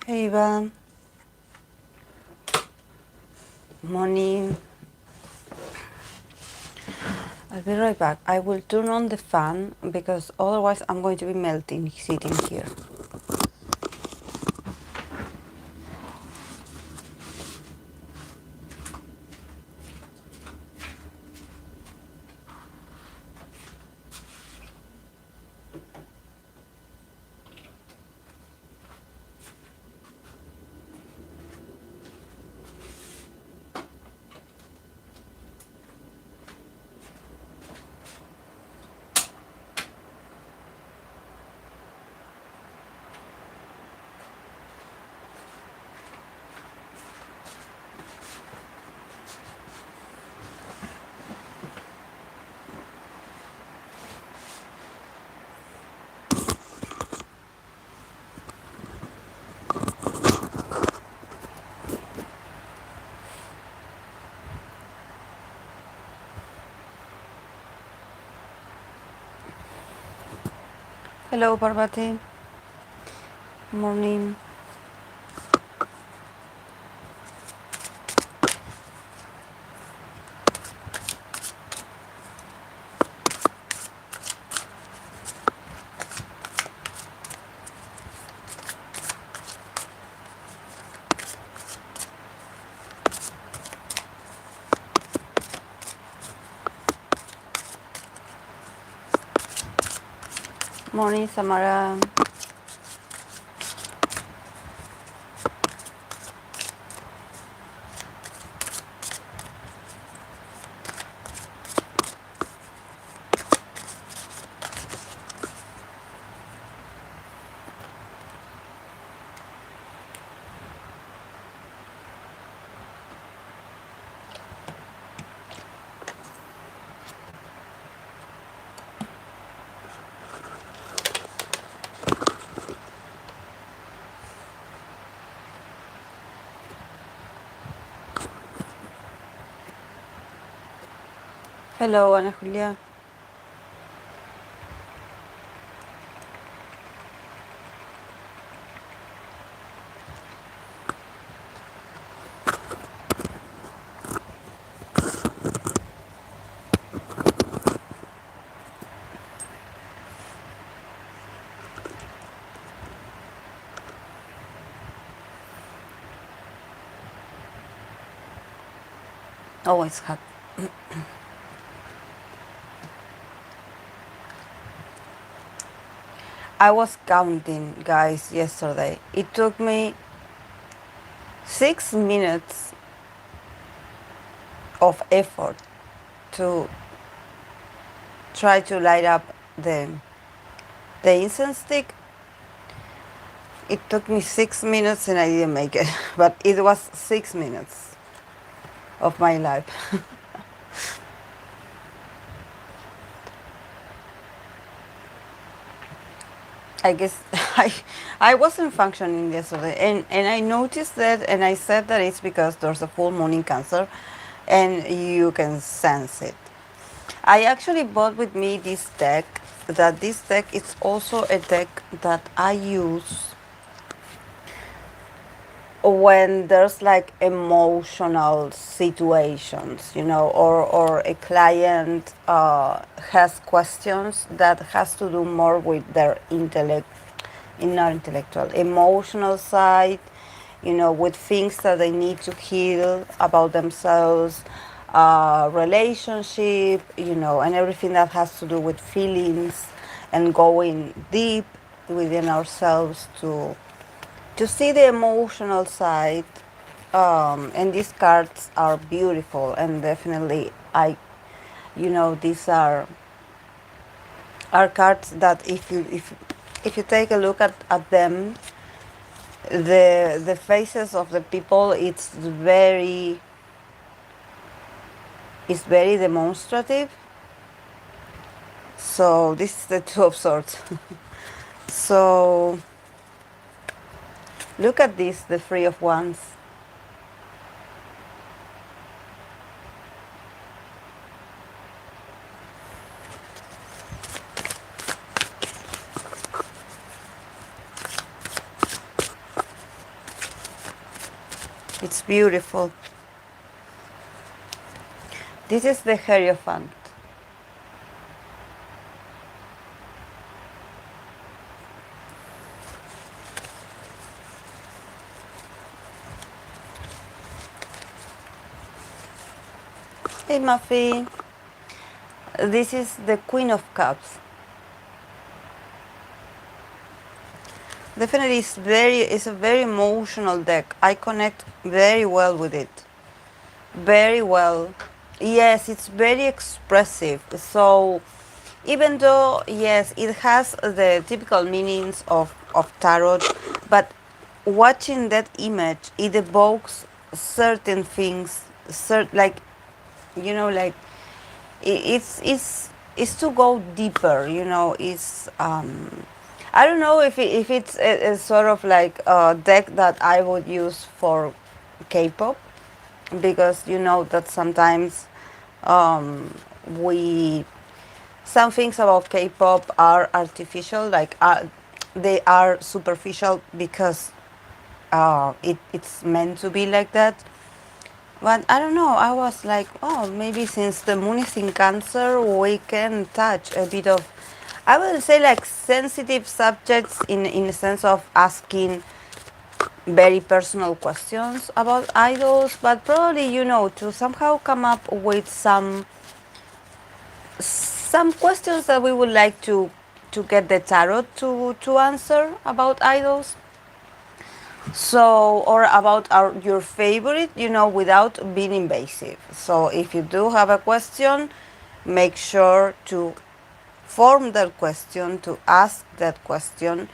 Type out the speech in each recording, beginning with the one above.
Hey Ivan, morning. I'll be right back. I will turn on the fan because otherwise I'm going to be melting sitting here. Hello Parvati, morning. Morning Samara. Hello Ana Julia. Oh, it's hot. I was counting, guys, yesterday. It took me 6 minutes of effort to try to light up the incense stick. It took me 6 minutes and I didn't make it, but it was 6 minutes of my life. I guess I wasn't functioning yesterday, and I noticed that, and I said that it's because there's a full moon in Cancer, and you can sense it. I actually bought with me this deck. That this deck is also a deck that I use when there's like emotional situations, or a client has questions that has to do more with their not intellectual, emotional side, with things that they need to heal about themselves, relationship, and everything that has to do with feelings and going deep within ourselves to see the emotional side. And these cards are beautiful, and definitely these are cards that if you take a look at them, the faces of the people, it's very demonstrative. So this is the Two of Swords. So look at this, the Three of Wands. It's beautiful. This is the Hierophant. Hey, Mafi. This is the Queen of Cups. Definitely, it's a very emotional deck. I connect very well with it. Very well. Yes, it's very expressive. So, even though, yes, it has the typical meanings of tarot, but watching that image, it evokes certain things, like, like it's to go deeper, it's I don't know if it's a sort of like a deck that I would use for K-pop, because that sometimes um, we some things about K-pop are artificial, like they are superficial because it's meant to be like that. But I don't know, I was like, oh, maybe since the moon is in Cancer, we can touch a bit of, I would say, like sensitive subjects in the sense of asking very personal questions about idols, but probably, to somehow come up with some questions that we would like to get the tarot to answer about idols. So, or about your favorite, without being invasive. So, if you do have a question, make sure to form that question, to ask that question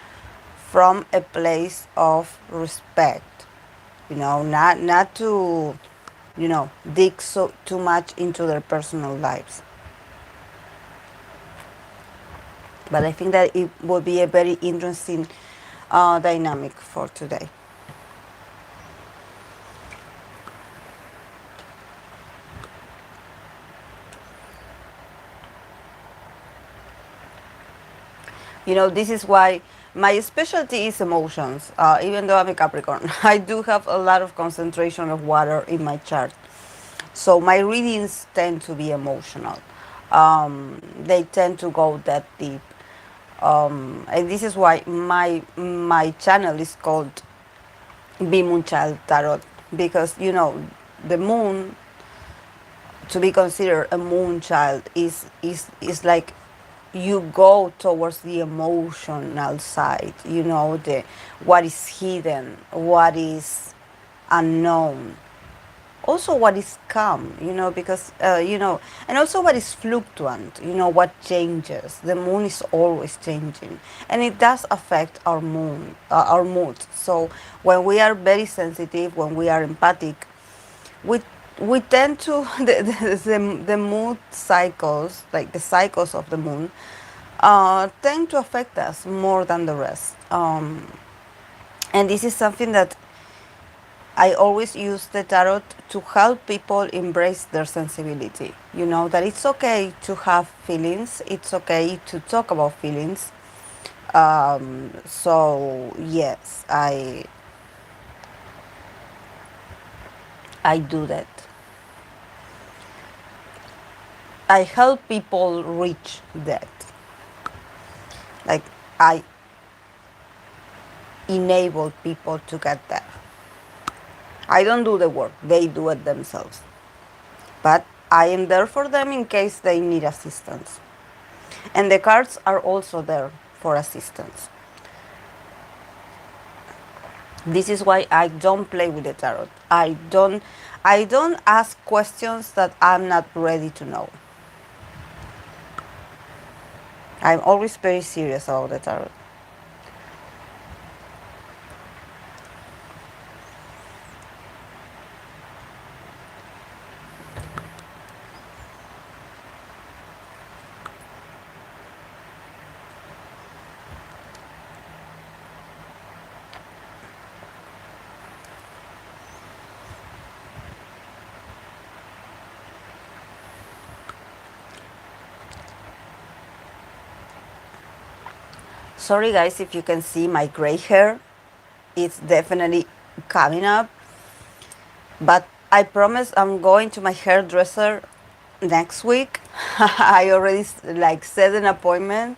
from a place of respect. Not to, dig so too much into their personal lives. But I think that it will be a very interesting dynamic for today. This is why my specialty is emotions. Even though I'm a Capricorn, I do have a lot of concentration of water in my chart. So my readings tend to be emotional. They tend to go that deep. And this is why my channel is called Be Moon Child Tarot, because the moon, to be considered a moon child, is like you go towards the emotional side, the what is hidden, what is unknown, also what is calm, because and also what is fluctuant, what changes. The moon is always changing, and it does affect our mood. So when we are very sensitive, when we are empathic, we we tend to the mood cycles, like the cycles of the moon, tend to affect us more than the rest. And this is something that I always use the tarot to help people embrace their sensibility. That it's okay to have feelings, it's okay to talk about feelings. So yes, I do that. I help people reach that. Like, I enable people to get there. I don't do the work, they do it themselves. But I am there for them in case they need assistance. And the cards are also there for assistance. This is why I don't play with the tarot. I don't ask questions that I'm not ready to know. I'm always very serious about the tarot. Sorry guys if you can see my gray hair. It's definitely coming up. But I promise I'm going to my hairdresser next week. I already like set an appointment.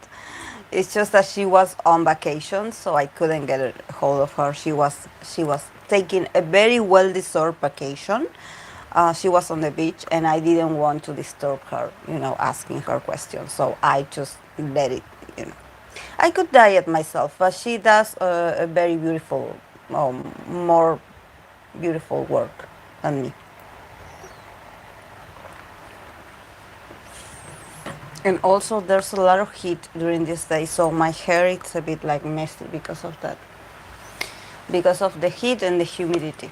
It's just that she was on vacation, so I couldn't get a hold of her. She was taking a very well deserved vacation. She was on the beach, and I didn't want to disturb her, asking her questions. So I just let it, you know. I could diet myself, but she does a very beautiful, more beautiful work than me. And also, there's a lot of heat during this day, so my hair is a bit like messy because of that, because of the heat and the humidity.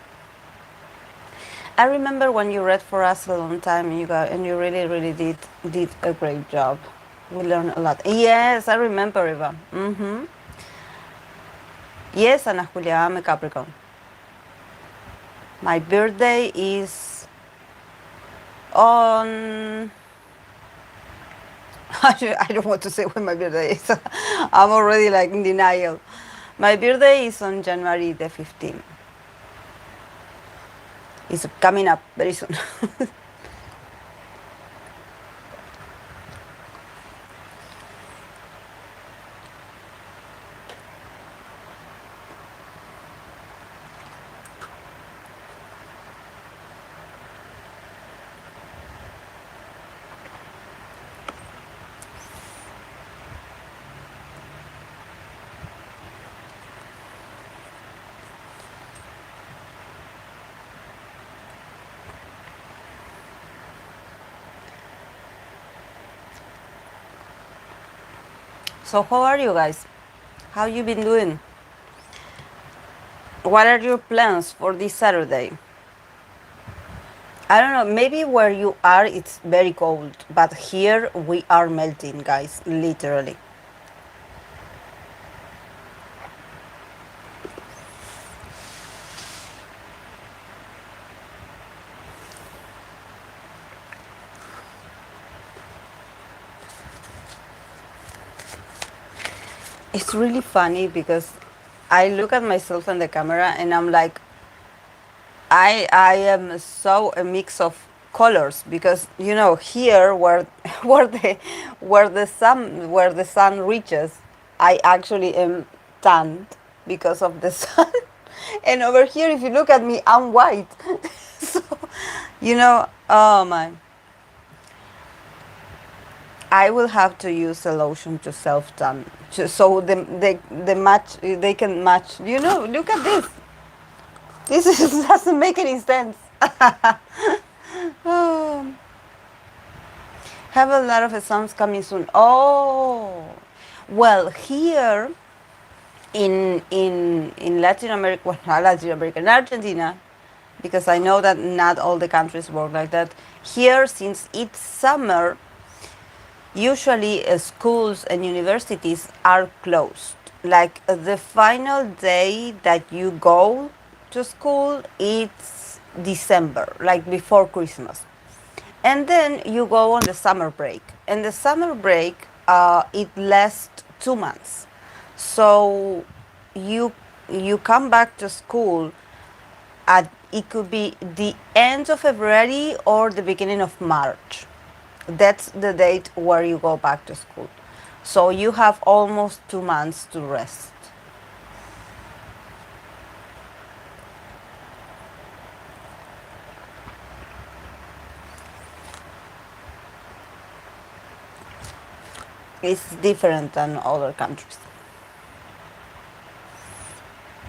I remember when you read for us a long time, and you really, really did a great job. We learned a lot. Yes, I remember, Eva. Yes, Ana Julia, I'm a Capricorn. My birthday is on. I don't want to say when my birthday is. I'm already like in denial. My birthday is on January the 15th. It's coming up very soon. So how are you guys? How you been doing? What are your plans for this Saturday? I don't know, maybe where you are it's very cold, but here we are melting, guys, literally. It's really funny because I look at myself in the camera and I'm like, I am so a mix of colors because here where where the sun reaches, I actually am tanned because of the sun. And over here, if you look at me, I'm white. So, oh my. I will have to use a lotion to self tan, so the match they can match. Look at this. This doesn't make any sense. Oh, have a lot of exams coming soon. Oh, well, here in Latin America, well, not Latin America, in Argentina, because I know that not all the countries work like that. Here, since it's summer, usually schools and universities are closed. Like the final day that you go to school, it's December, like before Christmas. And then you go on the summer break. And the summer break, it lasts 2 months. So you you come back to school at it could be the end of February or the beginning of March. That's the date where you go back to school. So you have almost 2 months to rest. It's different than other countries.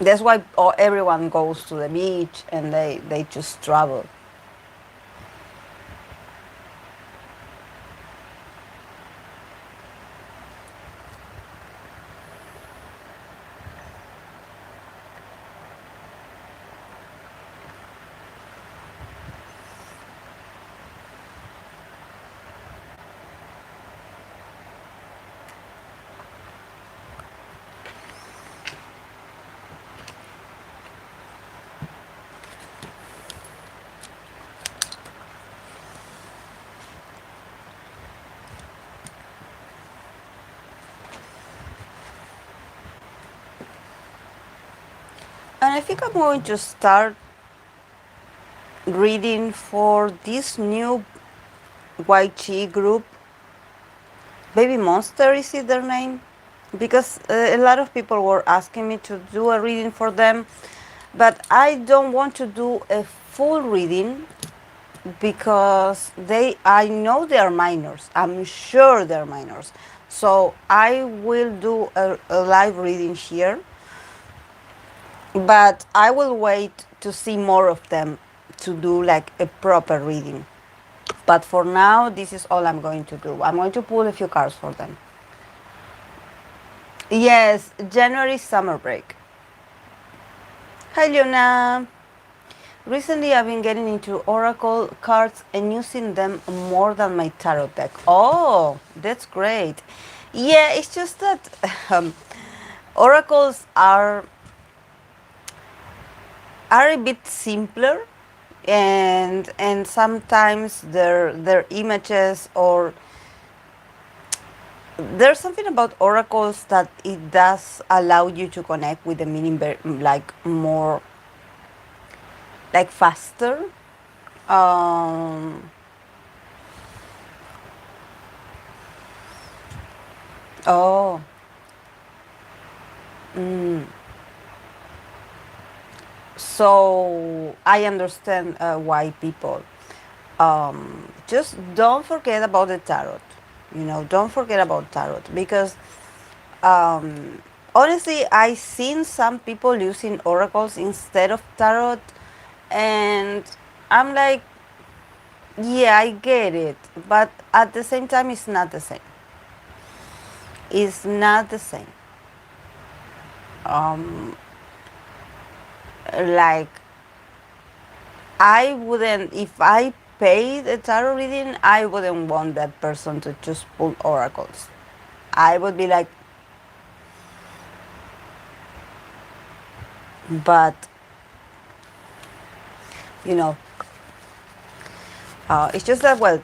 That's why everyone goes to the beach and they just travel. And I think I'm going to start reading for this new YG group. Baby Monster, is it their name? Because a lot of people were asking me to do a reading for them, but I don't want to do a full reading because I know they are minors. I'm sure they're minors. So I will do a live reading here, but I will wait to see more of them to do like a proper reading. But for now, this is all I'm going to do. I'm going to pull a few cards for them. Yes, January summer break. Hi, Leona. Recently, I've been getting into oracle cards and using them more than my tarot deck. Oh, that's great. Yeah, it's just that um, oracles are a bit simpler, and sometimes their images, or there's something about oracles that it does allow you to connect with the meaning like more, like faster. Um, oh, mm. So I understand why people just don't forget about the tarot. Don't forget about tarot because um, honestly, I seen some people using oracles instead of tarot, and I'm like, yeah, I get it, but at the same time, it's not the same. It's not the same. Um, like I wouldn't, if I paid a tarot reading, I wouldn't want that person to just pull oracles. I would be like, but you know, it's just that, well,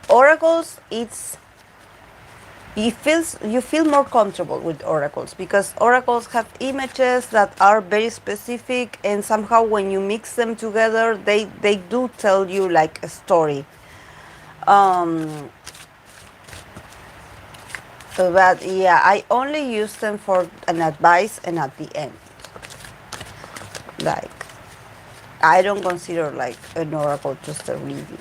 oracles, you feel more comfortable with oracles because oracles have images that are very specific, and somehow when you mix them together, they do tell you like a story. um, but yeah, I only use them for an advice, and at the end, like, I don't consider like an oracle just a reading.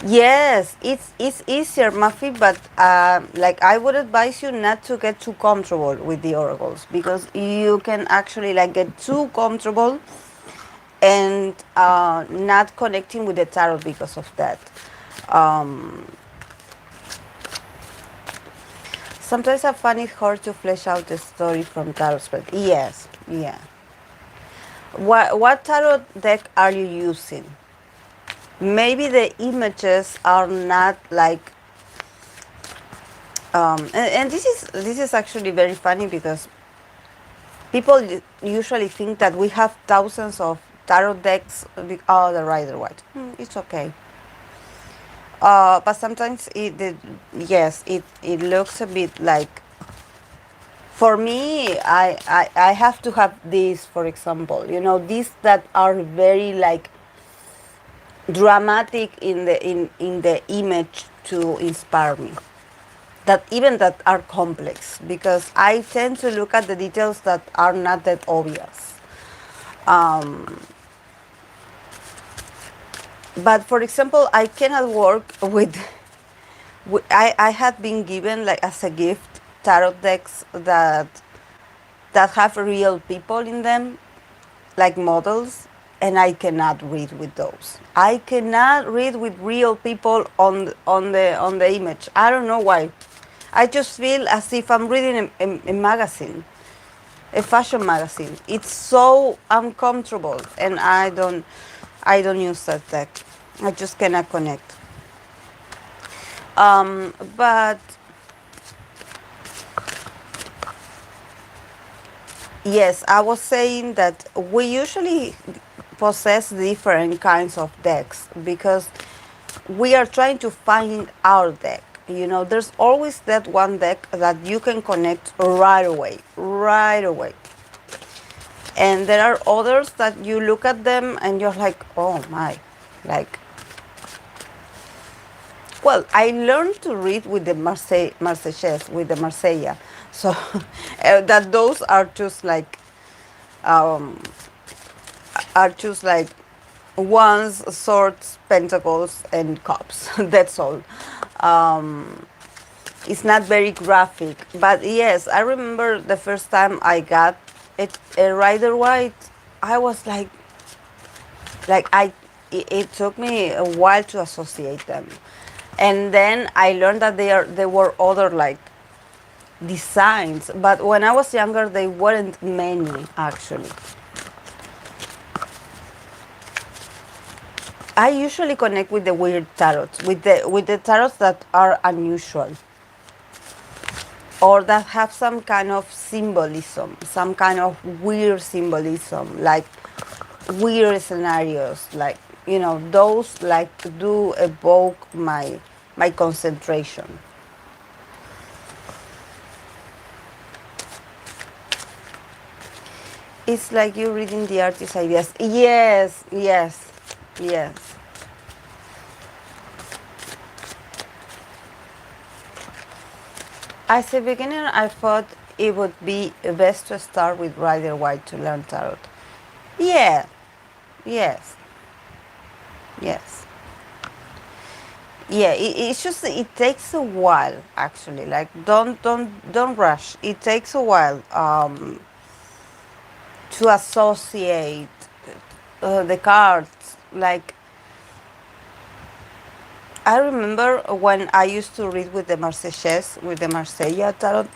Yes, it's easier, Mafi, but like, I would advise you not to get too comfortable with the oracles because you can actually like get too comfortable and not connecting with the tarot because of that. Um, Sometimes I find it hard to flesh out the story from tarot spread. Yes, yeah. What tarot deck are you using? Maybe the images are not like and this is actually very funny because people usually think that we have thousands of tarot decks. Oh, the Rider White. It's okay. But sometimes yes, it looks a bit like. For me, I have to have these, for example. These that are very like dramatic in the image to inspire me. That are complex because I tend to look at the details that are not that obvious. Um, but for example, I cannot work with. I had been given like as a gift tarot decks that have real people in them, like models, and I cannot read with those. I cannot read with real people on the image. I don't know why. I just feel as if I'm reading a magazine, a fashion magazine. It's so uncomfortable, and I don't use that deck. I just cannot connect. But yes, I was saying that we usually possess different kinds of decks because we are trying to find our deck. There's always that one deck that you can connect right away, right away. And there are others that you look at them and you're like, oh my, like, well, I learned to read with the Marseillaise, with the Marsella. So that those um, are just like wands, swords, pentacles, and cups. That's all. Um, it's not very graphic, but yes, I remember the first time I got a Rider White. I was like it took me a while to associate them, and then I learned that there were other like designs, but when I was younger, they weren't many actually. I usually connect with the weird tarots, with the tarots that are unusual or that have some kind of symbolism, some kind of weird symbolism, like weird scenarios, like those like do evoke my concentration. It's like you reading the artist's ideas. Yes, yes, yes. As a beginner, I thought it would be best to start with Rider White to learn tarot. Yeah, yes, yes. Yeah, it's just it takes a while actually. Like don't rush. It takes a while to associate the cards. Like I remember when I used to read with the Marseillaise, with the Marsella tarot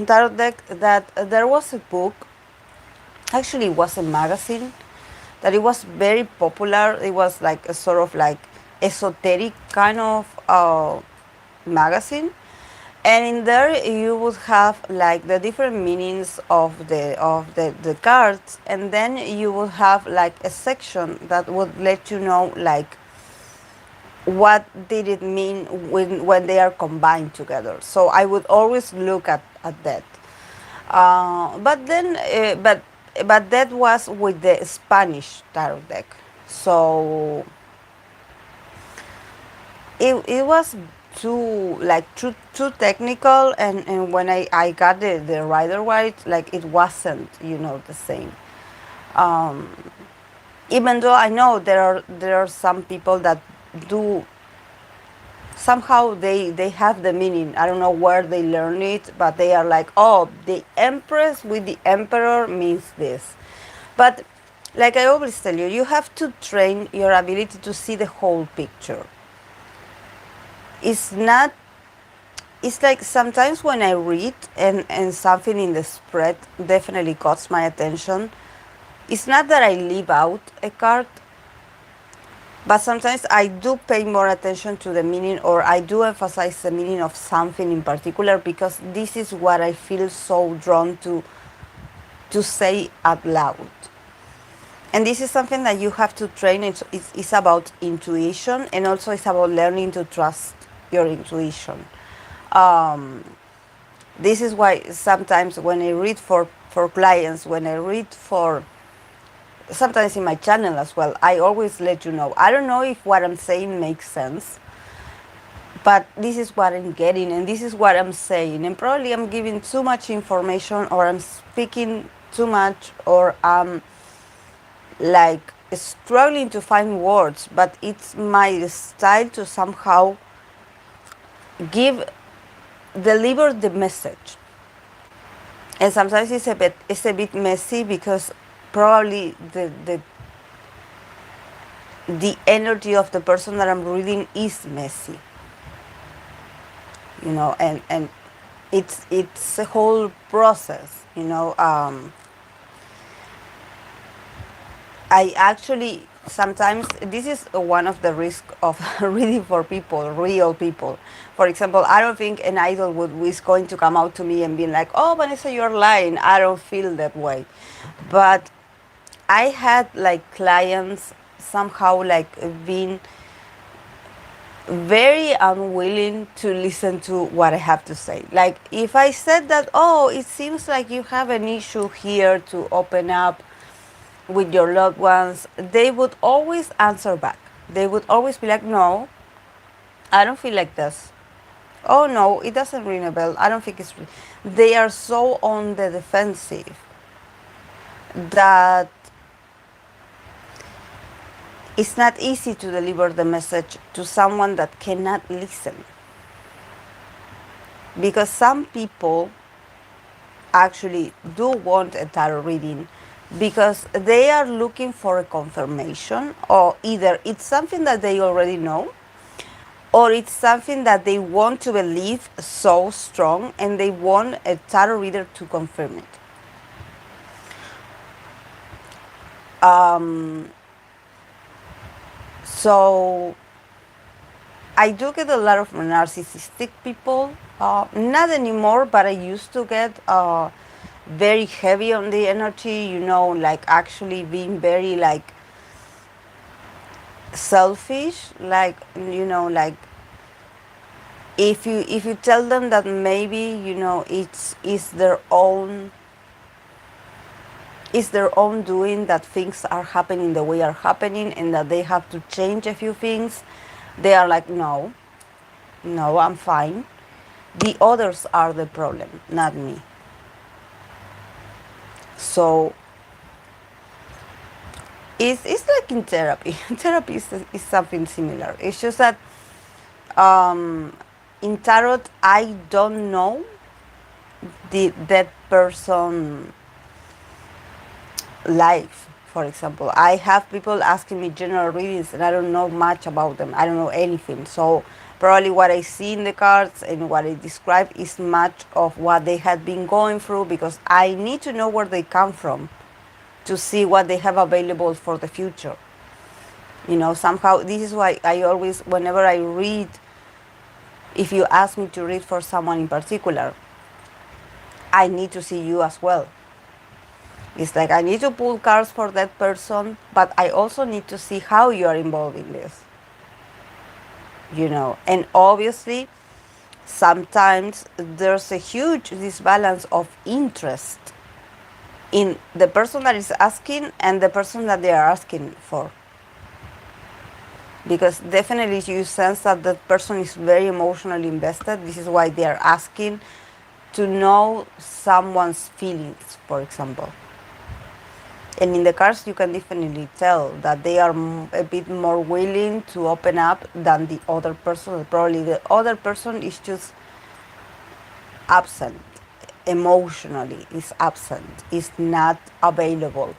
tarot deck, that there was a book. Actually, it was a magazine that it was very popular. It was like a sort of like esoteric kind of magazine, and in there you would have like the different meanings of the cards, and then you would have like a section that would let you know like what did it mean when they are combined together. So I would always look at that. But then, but that was with the Spanish tarot deck. So it was too technical, and when I got the Rider White, like it wasn't the same. Um, Even though I know there are some people that do somehow they have the meaning. I don't know where they learn it, but they are like, oh, the Empress with the Emperor means this. But like I always tell you, you have to train your ability to see the whole picture. It's not. It's like sometimes when I read and something in the spread definitely caught my attention. It's not that I leave out a card, but sometimes I do pay more attention to the meaning, or I do emphasize the meaning of something in particular, because this is what I feel so drawn to say out loud. And this is something that you have to train. It's about intuition, and also it's about learning to trust your intuition. Um, this is why sometimes when I read for clients, when I read for sometimes in my channel as well, I always let you know. I don't know if what I'm saying makes sense, but this is what I'm getting, and this is what I'm saying. And probably I'm giving too much information, or I'm speaking too much, or I'm like struggling to find words, but it's my style to somehow give deliver the message. And sometimes it's a bit messy, because probably the energy of the person that I'm reading is messy, and it's a whole process. I actually sometimes this is one of the risks of reading for people, real people. For example, I don't think an idol is going to come out to me and be like, "Oh, Vanessa, you're lying." I don't feel that way, but I had like clients somehow like being very unwilling to listen to what I have to say. Like if I said that, oh, it seems like you have an issue here to open up with your loved ones, they would always answer back. They would always be like, no, I don't feel like this. Oh no, it doesn't ring a bell. I don't think it's. They are so on the defensive that it's not easy to deliver the message to someone that cannot listen. Because some people actually do want a tarot reading because they are looking for a confirmation, or either it's something that they already know, or it's something that they want to believe so strong and they want a tarot reader to confirm it. So I do get a lot of narcissistic people. Not anymore, but I used to get very heavy on the energy, like actually being very like selfish, like like if you tell them that maybe it's their own doing that things are happening the way are happening and that they have to change a few things, they are like, no, I'm fine. The others are the problem, not me. So it's like in therapy. Therapy is something similar. It's just that in tarot, I don't know that person life. For example, I have people asking me general readings and I don't know much about them. I don't know anything. So probably what I see in the cards and what I describe is much of what they had been going through, because I need to know where they come from to see what they have available for the future. Somehow this is why I always, whenever I read, if you ask me to read for someone in particular, I need to see you as well. It's like I need to pull cards for that person, but I also need to see how you are involved in this. And obviously, sometimes there's a huge disbalance of interest in the person that is asking and the person that they are asking for. Because definitely you sense that that person is very emotionally invested. This is why they are asking to know someone's feelings, for example. And in the cards, you can definitely tell that they are a bit more willing to open up than the other person. Probably the other person is just absent, emotionally is absent, is not available.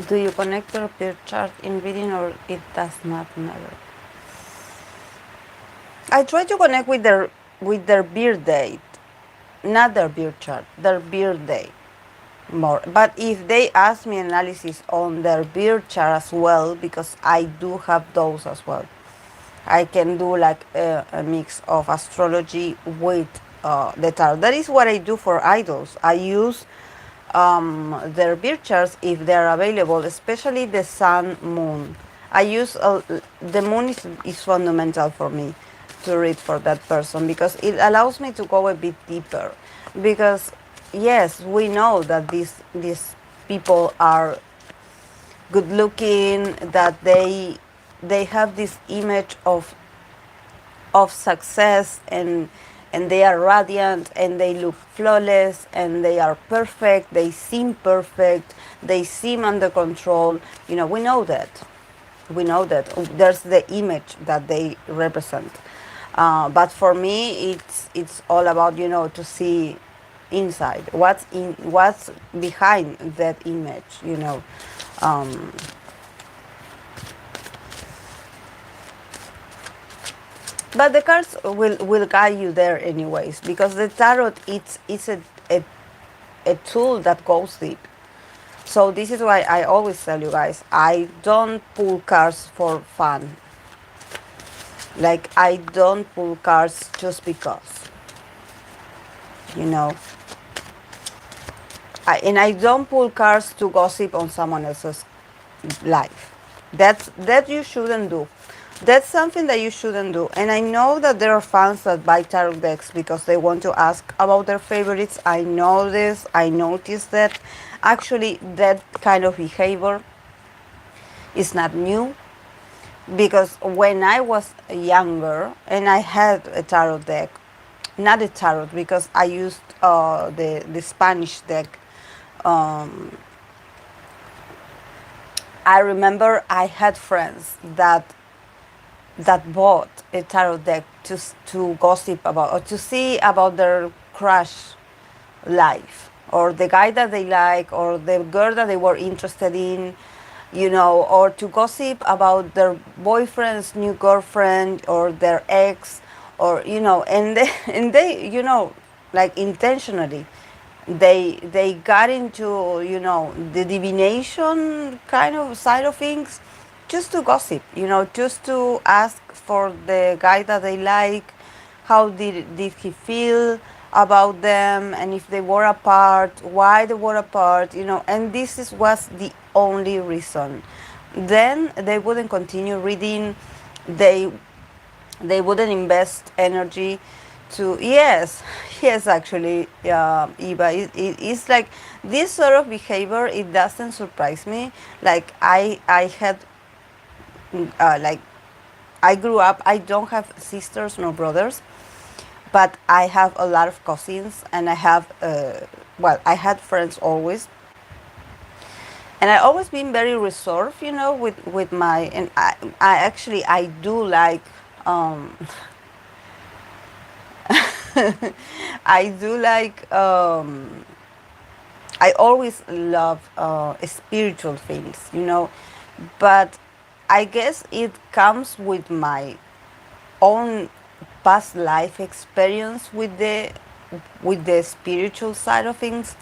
Do you connect your birth chart in reading, or it does not matter? I try to connect with their birth date, not their birth chart, their birth date more. But if they ask me analysis on their birth chart as well, because I do have those as well, I can do like a mix of astrology with the tarot. That is what I do for idols. I use their birth charts if they're available, especially the sun, moon. I use the moon is fundamental for me to read for that person, because it allows me to go a bit deeper. Because yes, we know that these people are good looking, that they have this image of success, and they are radiant and they look flawless and they are perfect, they seem perfect, they seem under control. We know that there's the image that they represent. But for me, it's all about, to see inside what's behind that image. Um, but the cards will guide you there anyways, because the tarot it's a tool that goes deep. So this is why I always tell you guys, I don't pull cards for fun. Like, I don't pull cards just because, you know. And I don't pull cards to gossip on someone else's life. That you shouldn't do. That's something that you shouldn't do. And I know that there are fans that buy tarot decks because they want to ask about their favorites. I know this. I noticed that. Actually, that kind of behavior is not new, because when I was younger and I had a tarot deck, not a tarot, because I used the Spanish deck. Um, I remember I had friends that bought a tarot deck to gossip about, or to see about their crush life, or the guy that they like, or the girl that they were interested in, or to gossip about their boyfriend's new girlfriend or their ex, or and they like intentionally they got into the divination kind of side of things, just to gossip, just to ask for the guy that they like, how did he feel about them, and if they were apart, why they were apart, and was the only reason. Then they wouldn't continue reading. They they wouldn't invest energy to, yes, yes, actually, Eva, it's like this sort of behavior, it doesn't surprise me. Like, I had like, I grew up, I don't have sisters nor brothers, but I have a lot of cousins, and I have well, I had friends always, and I always been very reserved, with my, and I actually, I do like, um I do like, I always love spiritual things, but I guess it comes with my own past life experience with the spiritual side of things,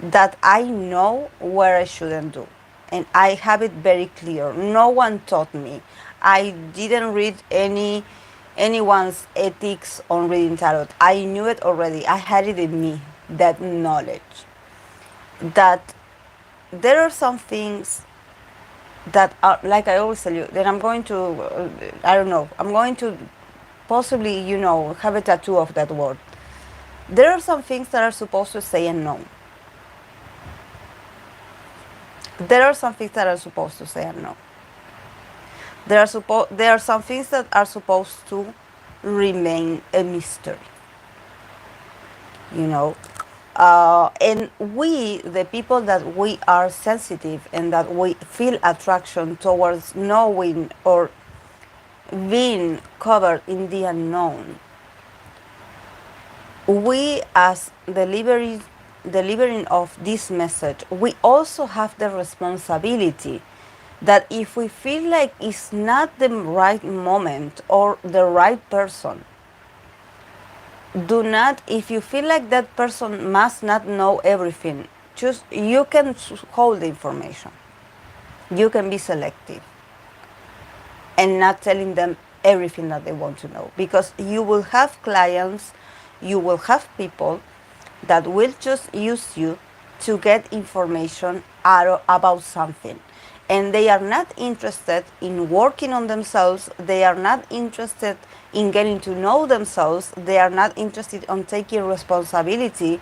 that I know where I shouldn't do. And I have it very clear. No one taught me. I didn't read anyone's ethics on reading tarot. I knew it already. I had it in me, that knowledge. That there are some things that are, like I always tell you, that I'm going to, I don't know, I'm going to possibly, have a tattoo of that word. There are some things that are supposed to say and no. There are some things that are supposed to say and no. There are some things that are supposed to remain a mystery. You know, and we, the people that we are sensitive and that we feel attraction towards knowing or being covered in the unknown, we, as delivering of this message, we also have the responsibility that if we feel like it's not the right moment or the right person, do not, if you feel like that person must not know everything, just, you can hold the information. You can be selective and not telling them everything that they want to know, because you will have clients, you will have people that will just use you to get information about something, and they are not interested in working on themselves. They are not interested in getting to know themselves. They are not interested in taking responsibility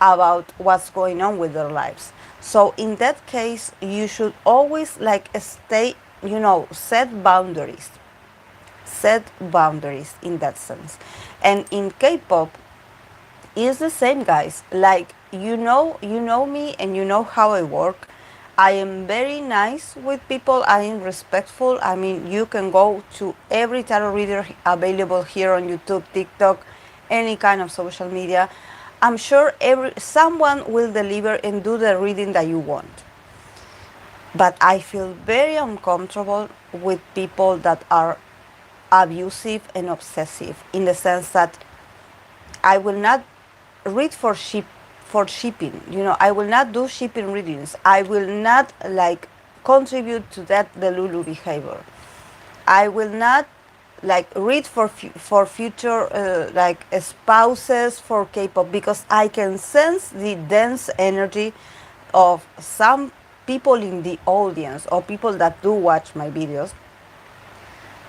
about what's going on with their lives. So in that case, you should always like stay, set boundaries. Set boundaries in that sense. And in K-pop, it's the same, guys. Like, you know me, and you know how I work. I am very nice with people. I am respectful. I mean, you can go to every tarot reader available here on YouTube, TikTok, any kind of social media. I'm sure someone will deliver and do the reading that you want. But I feel very uncomfortable with people that are abusive and obsessive, in the sense that I will not read for shipping. I will not do shipping readings. I will not like contribute to that delulu behavior. I will not like read for future like spouses for K-pop, because I can sense the dense energy of some people in the audience, or people that do watch my videos,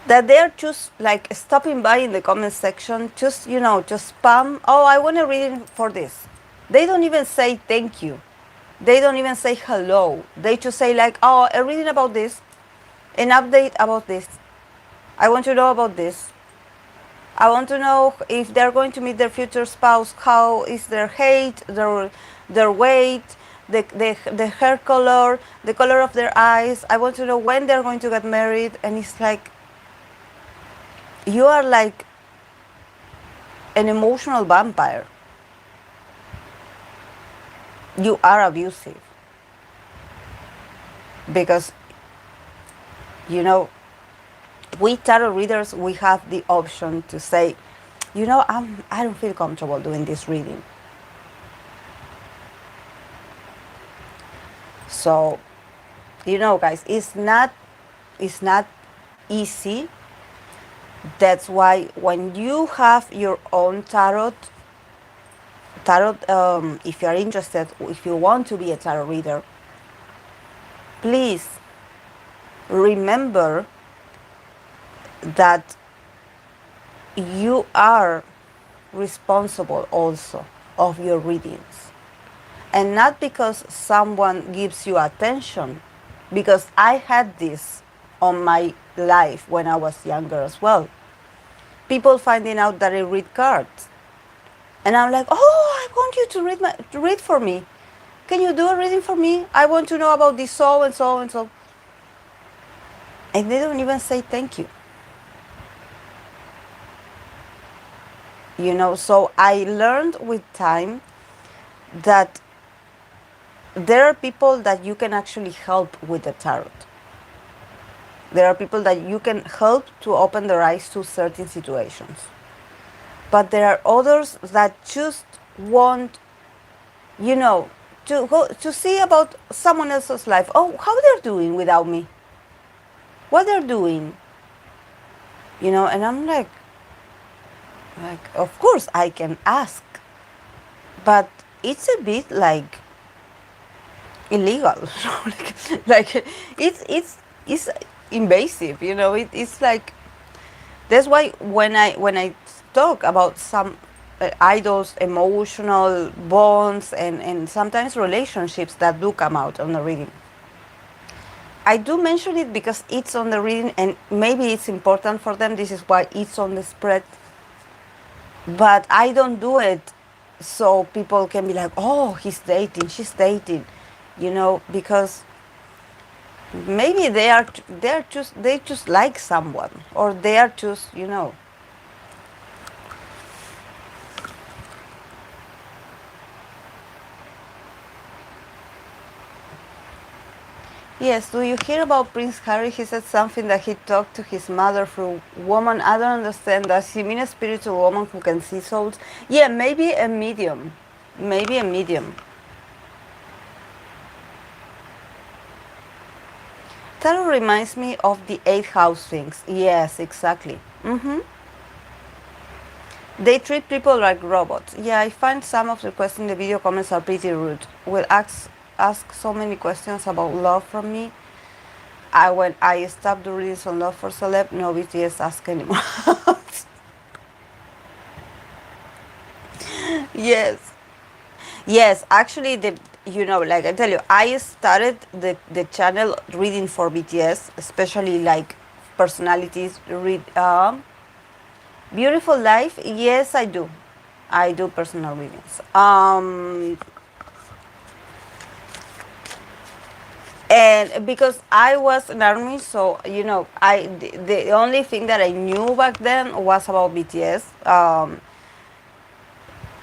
that they're just like stopping by in the comment section, just spam. Oh, I want to read it for this. They don't even say thank you. They don't even say hello. They just say like, oh, I'm reading about this, an update about this. I want to know about this. I want to know if they're going to meet their future spouse. How is their height, their weight, the hair color, the color of their eyes. I want to know when they're going to get married. And it's like, you are like an emotional vampire. You are abusive. Because, we tarot readers, we have the option to say, I don't feel comfortable doing this reading. So, guys, it's not easy. That's why when you have your own tarot, if you are interested, if you want to be a tarot reader, please remember that you are responsible also of your readings. And not because someone gives you attention, because I had this on my life when I was younger as well. People finding out that I read cards. And I'm like, oh, I want you to read for me. Can you do a reading for me? I want to know about this so and so and so. And they don't even say thank you. So I learned with time that there are people that you can actually help with the tarot. There are people that you can help to open their eyes to certain situations. But there are others that just want, to see about someone else's life. Oh, how they're doing without me. What they're doing. And I'm like, of course I can ask. But it's a bit like illegal. like it's invasive, it's like, that's why when I talk about some idols, emotional bonds, and sometimes relationships that do come out on the reading, I do mention it because it's on the reading and maybe it's important for them. This is why it's on the spread. But I don't do it so people can be like, oh, he's dating, she's dating, because maybe they just like someone, or they are just, Yes, do you hear about Prince Harry? He said something that he talked to his mother through woman. I don't understand. Does he mean a spiritual woman who can see souls? Yeah, maybe a medium. Maybe a medium. Tarot reminds me of the 8th house things. Yes, exactly. They treat people like robots. Yeah, I find some of the questions in the video comments are pretty rude. Will ask so many questions about love from me. When I stopped the readings on love for celeb, no BTS ask anymore. Yes, actually, like I tell you, I started the channel reading for BTS, especially like personalities. Beautiful Life, yes, I do. I do personal readings. And because I was an army, so the only thing that I knew back then was about BTS.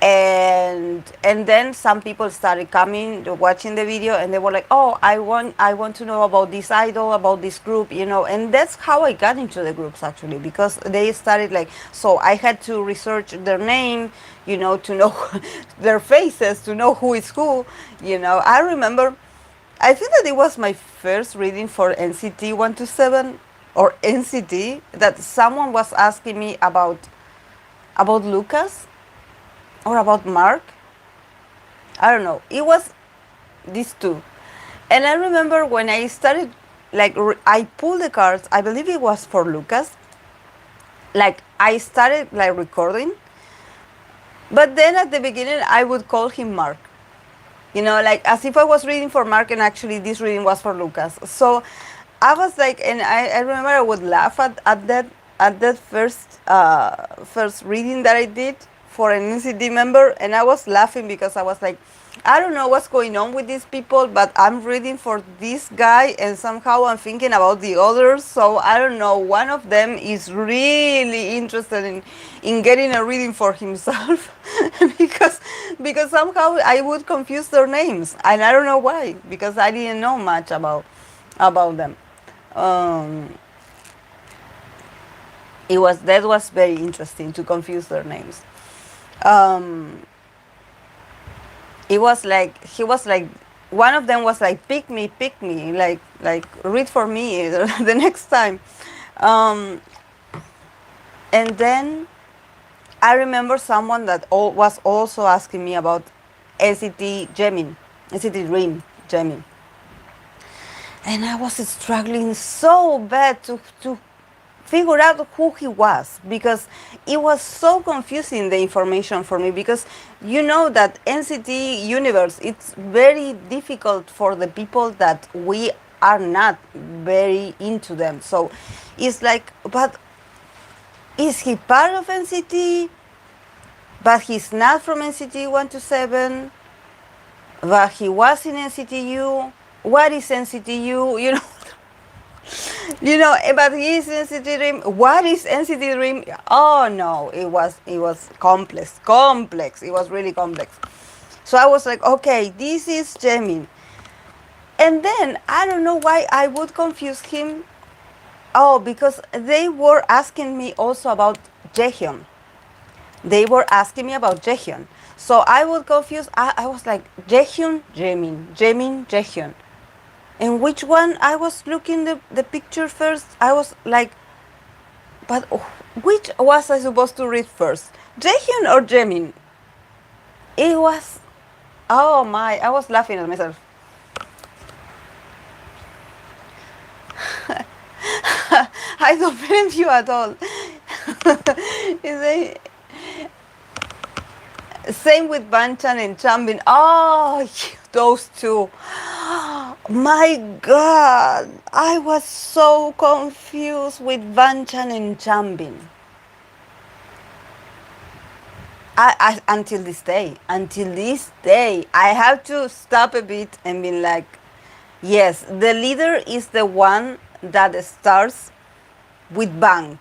And then some people started coming watching the video, and they were like, oh, I want to know about this idol, about this group, and that's how I got into the groups, actually, because they started like, so I had to research their name, to know their faces, to know who is who. I remember, I think that it was my first reading for NCT 127 or NCT, that someone was asking me about Lucas or about Mark. I don't know. It was these two. And I remember when I started, like, I pulled the cards, I believe it was for Lucas. Like, I started, like, recording. But then at the beginning, I would call him Mark. Like, as if I was reading for Mark, and actually this reading was for Lucas. So I was like, and I remember I would laugh at that first reading that I did for an NCD member, and I was laughing because I was like, I don't know what's going on with these people, but I'm reading for this guy, and somehow I'm thinking about the others. So I don't know. One of them is really interested in getting a reading for himself, because somehow I would confuse their names, and I don't know why, because I didn't know much about them. Um, that was very interesting to confuse their names. Um, it was like he was like one of them was like, pick me, like read for me the next time. um, and then I remember someone that was also asking me about NCT Gemin, NCT Dream Gemin, and I was struggling so bad to figure out who he was, because it was so confusing, the information for me, because that NCT universe, it's very difficult for the people that we are not very into them. So it's like, but is he part of NCT, but he's not from NCT 127, but he was in NCTU? What is NCTU? But his NCT Dream. What is NCT Dream? Oh no, it was complex. It was really complex. So I was like, okay, this is Jamin. And then I don't know why I would confuse him. Oh, because they were asking me also about Jaehyun. They were asking me about Jaehyun. So I would confuse. I was like, Jaehyun, Jaemin, Jaehyun. And which one I was looking the picture first? I was like, but which was I supposed to read first? Jaehyun or Jaemin? It was, oh my, I was laughing at myself. I don't blame you at all. Same with Banchan and Chanbin. Oh, those two. My God, I was so confused with Banchan and Chanbin. Until this day, I have to stop a bit and be like, yes, the leader is the one that starts with Bang.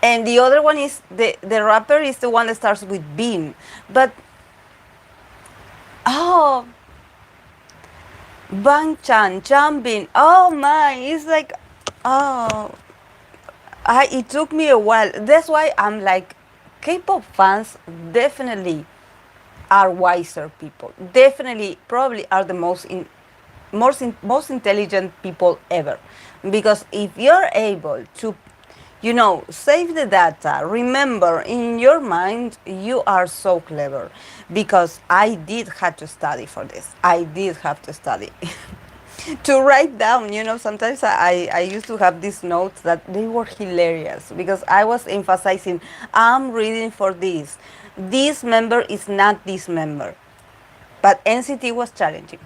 And the other one is, the rapper is the one that starts with Bean. But, oh, Bang Chan, Chanbin, oh my, it's like, oh, it took me a while. That's why I'm like, K-pop fans definitely are wiser people. Definitely, probably are the most intelligent people ever. Because if you're able to, save the data, remember in your mind, you are so clever. Because I did have to study for this. I did have to study. To write down, sometimes I used to have these notes that they were hilarious, because I was emphasizing, I'm reading for this. This member is not this member. But NCT was challenging.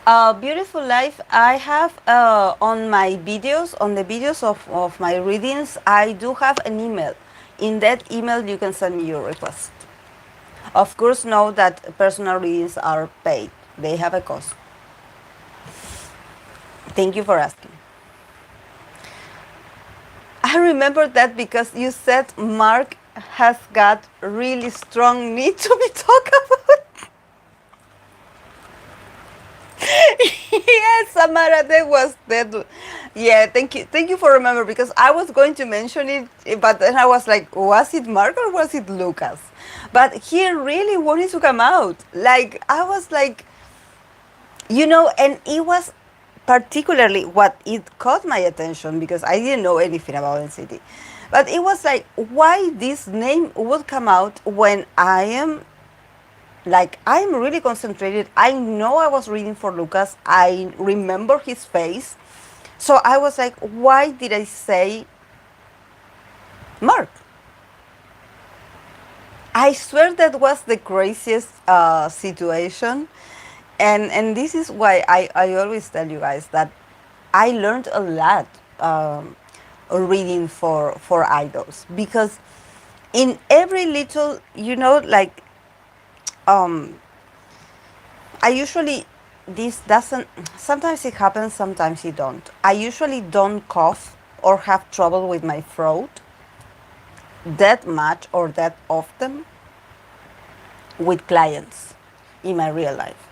Beautiful life. I have on my videos, on the videos of my readings, I do have an email. In that email, you can send me your request. Of course, know that personal readings are paid, they have a cost. Thank you for asking. I remember that because you said Mark has got really strong need to be talked about. Yes, Samara, that was that. Yeah, thank you for remember because I was going to mention it, but then I was like, was it Mark or was it Lucas? But he really wanted to come out. Like I was like, and it was particularly what it caught my attention because I didn't know anything about NCT. But it was like why this name would come out when I'm really concentrated. I know I was reading for Lucas. I remember his face. So I was like, why did I say Mark? I swear that was the craziest situation. And this is why I always tell you guys that I learned a lot reading for idols because in every little, um, I usually this doesn't sometimes it happens, sometimes it don't. I usually don't cough or have trouble with my throat that much or that often with clients in my real life.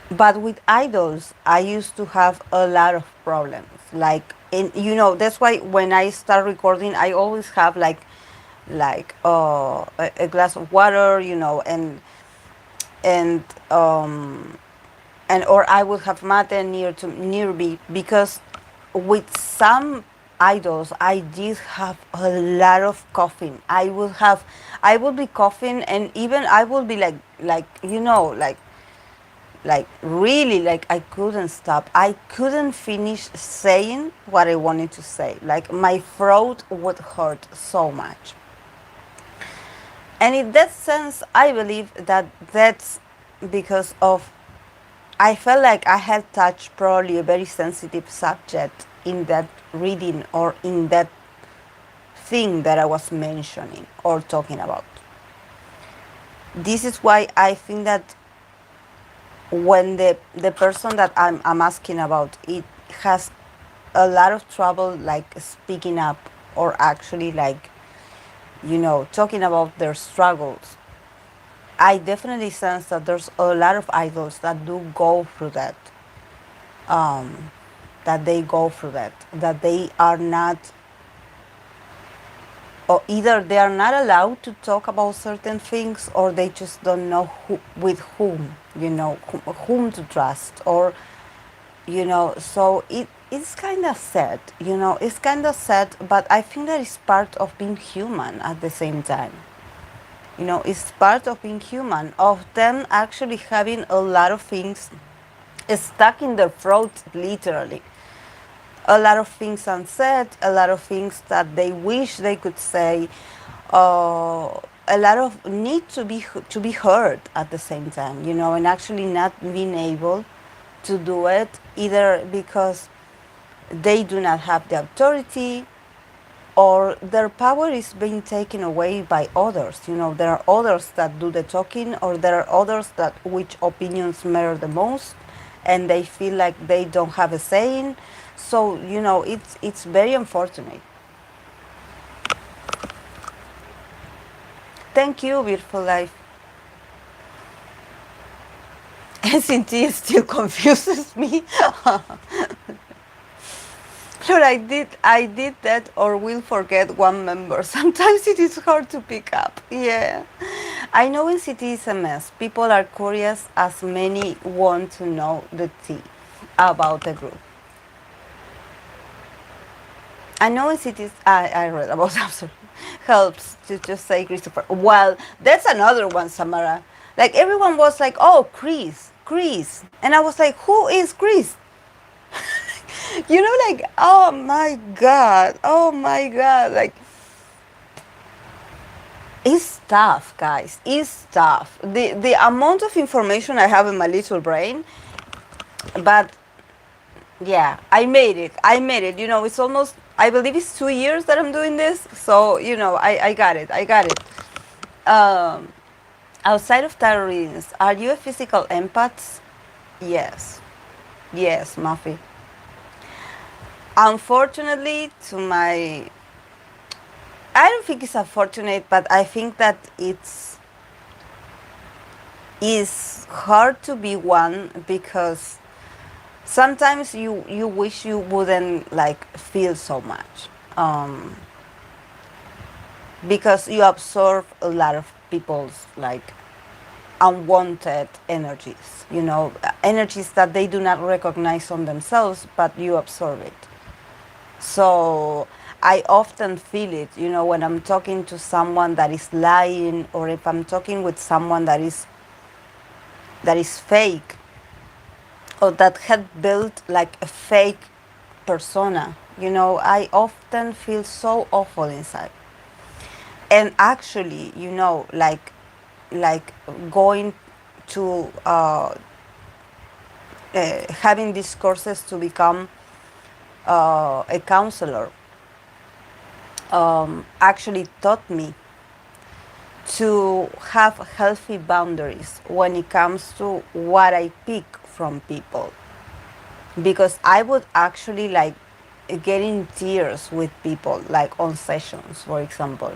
But with idols, I used to have a lot of problems. That's why when I start recording, I always have a glass of water, and um, and or I would have mate near me because with some idols I did have a lot of coughing. I would be coughing and even I would be like really like I couldn't stop. I couldn't finish saying what I wanted to say. Like my throat would hurt so much. And in that sense, I believe that that's because of I felt like I had touched probably a very sensitive subject in that reading or in that thing that I was mentioning or talking about. This is why I think that when the person that I'm asking about it has a lot of trouble like speaking up or actually talking about their struggles, I definitely sense that there's a lot of idols that do go through that, that they go through that they are not, or either they are not allowed to talk about certain things or they just don't know with whom, whom to trust, or, so it's kind of sad, it's kind of sad, but I think that it's part of being human at the same time. It's part of being human, of them actually having a lot of things stuck in their throat, literally. A lot of things unsaid, a lot of things that they wish they could say, a lot of need to be heard at the same time, and actually not being able to do it either because they do not have the authority or their power is being taken away by others. There are others that do the talking, or there are others that which opinions matter the most, and they feel like they don't have a saying. So it's very unfortunate. Thank you, beautiful life. SNT still confuses me. Lord, I did that or will forget one member. Sometimes it is hard to pick up. Yeah. I know NCT is a mess. People are curious as many want to know the tea about the group. I know NCT is, I read about Absolute. Helps to just say Christopher. Well, that's another one, Samara. Like everyone was like, oh, Chris. And I was like, who is Chris? Like, oh my God. Like, It's tough, guys. It's tough. The amount of information I have in my little brain, but yeah, I made it. I made it. It's almost, I believe it's 2 years that I'm doing this. So, I got it. I got it. Um, Outside of tarot readings, are you a physical empath? Yes. Yes, Muffy. Unfortunately, I don't think it's unfortunate, but I think that it's hard to be one because sometimes you wish you wouldn't like feel so much, because you absorb a lot of people's like unwanted energies, energies that they do not recognize on themselves, but you absorb it. So I often feel it, when I'm talking to someone that is lying, or if I'm talking with someone that is fake, or that had built like a fake persona. I often feel so awful inside. And actually, like going to having these courses to become a counselor actually taught me to have healthy boundaries when it comes to what I pick from people, because I would actually like get in tears with people, like on sessions, for example.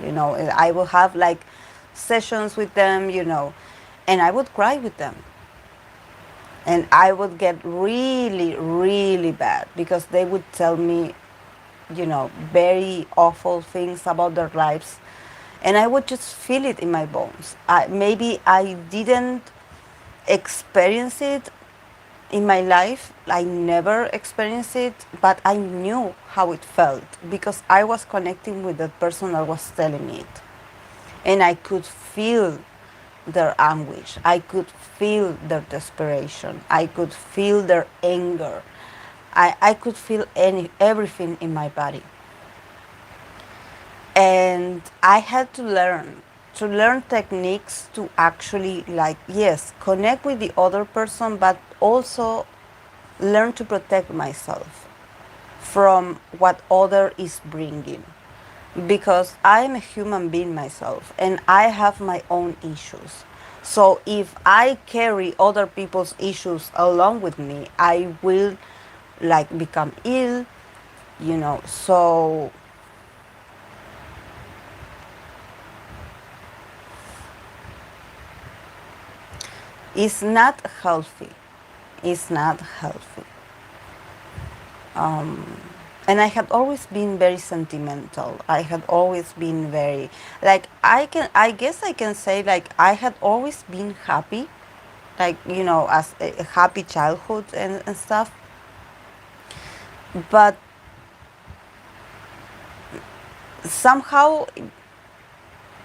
I will have like sessions with them, and I would cry with them, and I would get really, really bad because they would tell me, very awful things about their lives, and I would just feel it in my bones. Maybe I didn't experience it in my life. I never experienced it, but I knew how it felt because I was connecting with the person that was telling me it. And I could feel their anguish. I could feel their desperation. I could feel their anger. I could feel everything in my body. And I had to learn techniques to actually, like, yes, connect with the other person, but also learn to protect myself from what other is bringing, because I'm a human being myself and I have my own issues. So if I carry other people's issues along with me, I will like become ill, so it's not healthy. It's not healthy. And I had always been very sentimental. I had always been very, like, I guess I can say, like, I had always been happy, like, as a happy childhood and stuff. But somehow,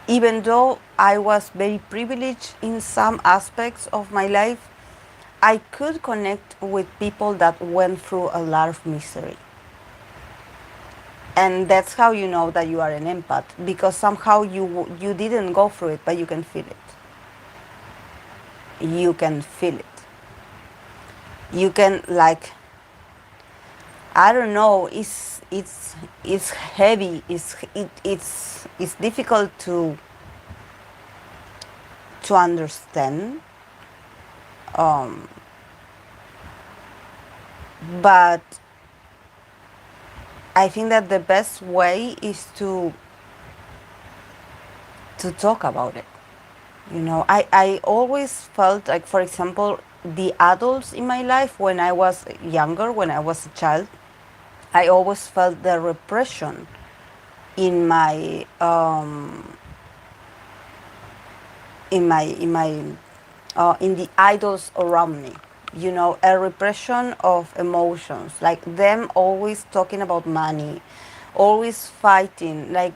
even though I was very privileged in some aspects of my life, I could connect with people that went through a lot of misery. And that's how you know that you are an empath, because somehow you didn't go through it, but you can feel it. You can feel it. You can, like, I don't know, it's heavy. It's difficult to understand. But I think that the best way is to talk about it. I always felt like, for example, the adults in my life, when I was younger, when I was a child, I always felt the repression in my in the idols around me. A repression of emotions, like them always talking about money, always fighting, like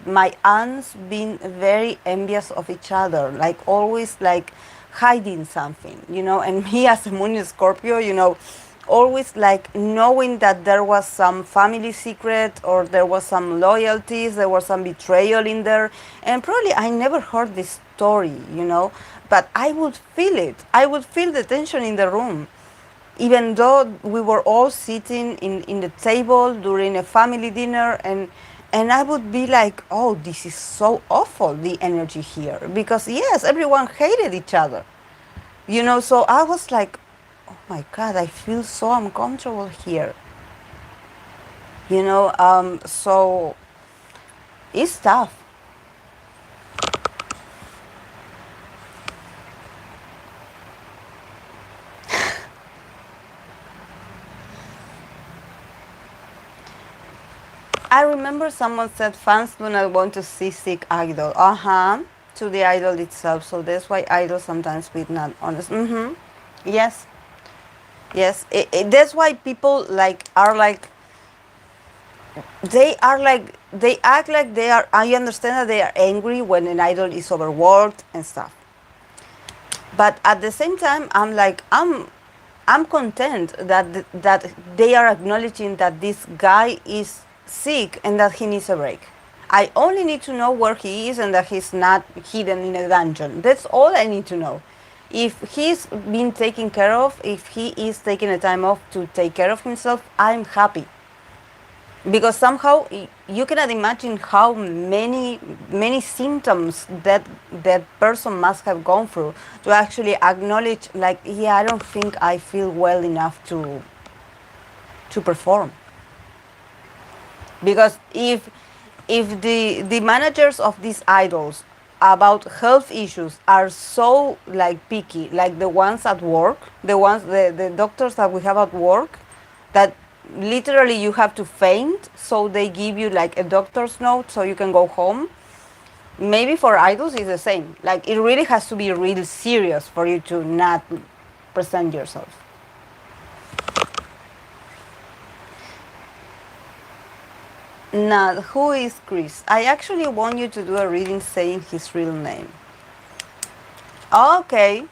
my aunts being very envious of each other, like always like hiding something, and me as a moon in Scorpio, always like knowing that there was some family secret or there was some loyalties, there was some betrayal in there. And probably I never heard this story, but I would feel it. I would feel the tension in the room. Even though we were all sitting in the table during a family dinner, and I would be like, oh, this is so awful, the energy here. Because yes, everyone hated each other. So I was like, oh my God, I feel so uncomfortable here. So it's tough. I remember someone said fans do not want to see sick idol. To the idol itself. So that's why idols sometimes be not honest. Yes. Yes. That's why people they act like they are. I understand that they are angry when an idol is overworked and stuff. But at the same time, I'm content that they are acknowledging that this guy is sick and that he needs a break. I only need to know where he is and that he's not hidden in a dungeon. That's all I need to know. If he's been taken care of, if he is taking a time off to take care of himself, I'm happy. Because somehow you cannot imagine how many symptoms that person must have gone through to actually acknowledge, like, yeah, I don't think I feel well enough to perform. Because if the managers of these idols about health issues are so like picky, like the ones at work, the doctors that we have at work, that literally you have to faint, so they give you like a doctor's note so you can go home. Maybe for idols it's the same. Like, it really has to be real serious for you to not present yourself. Now, who is Chris? I actually want you to do a reading saying his real name. Okay,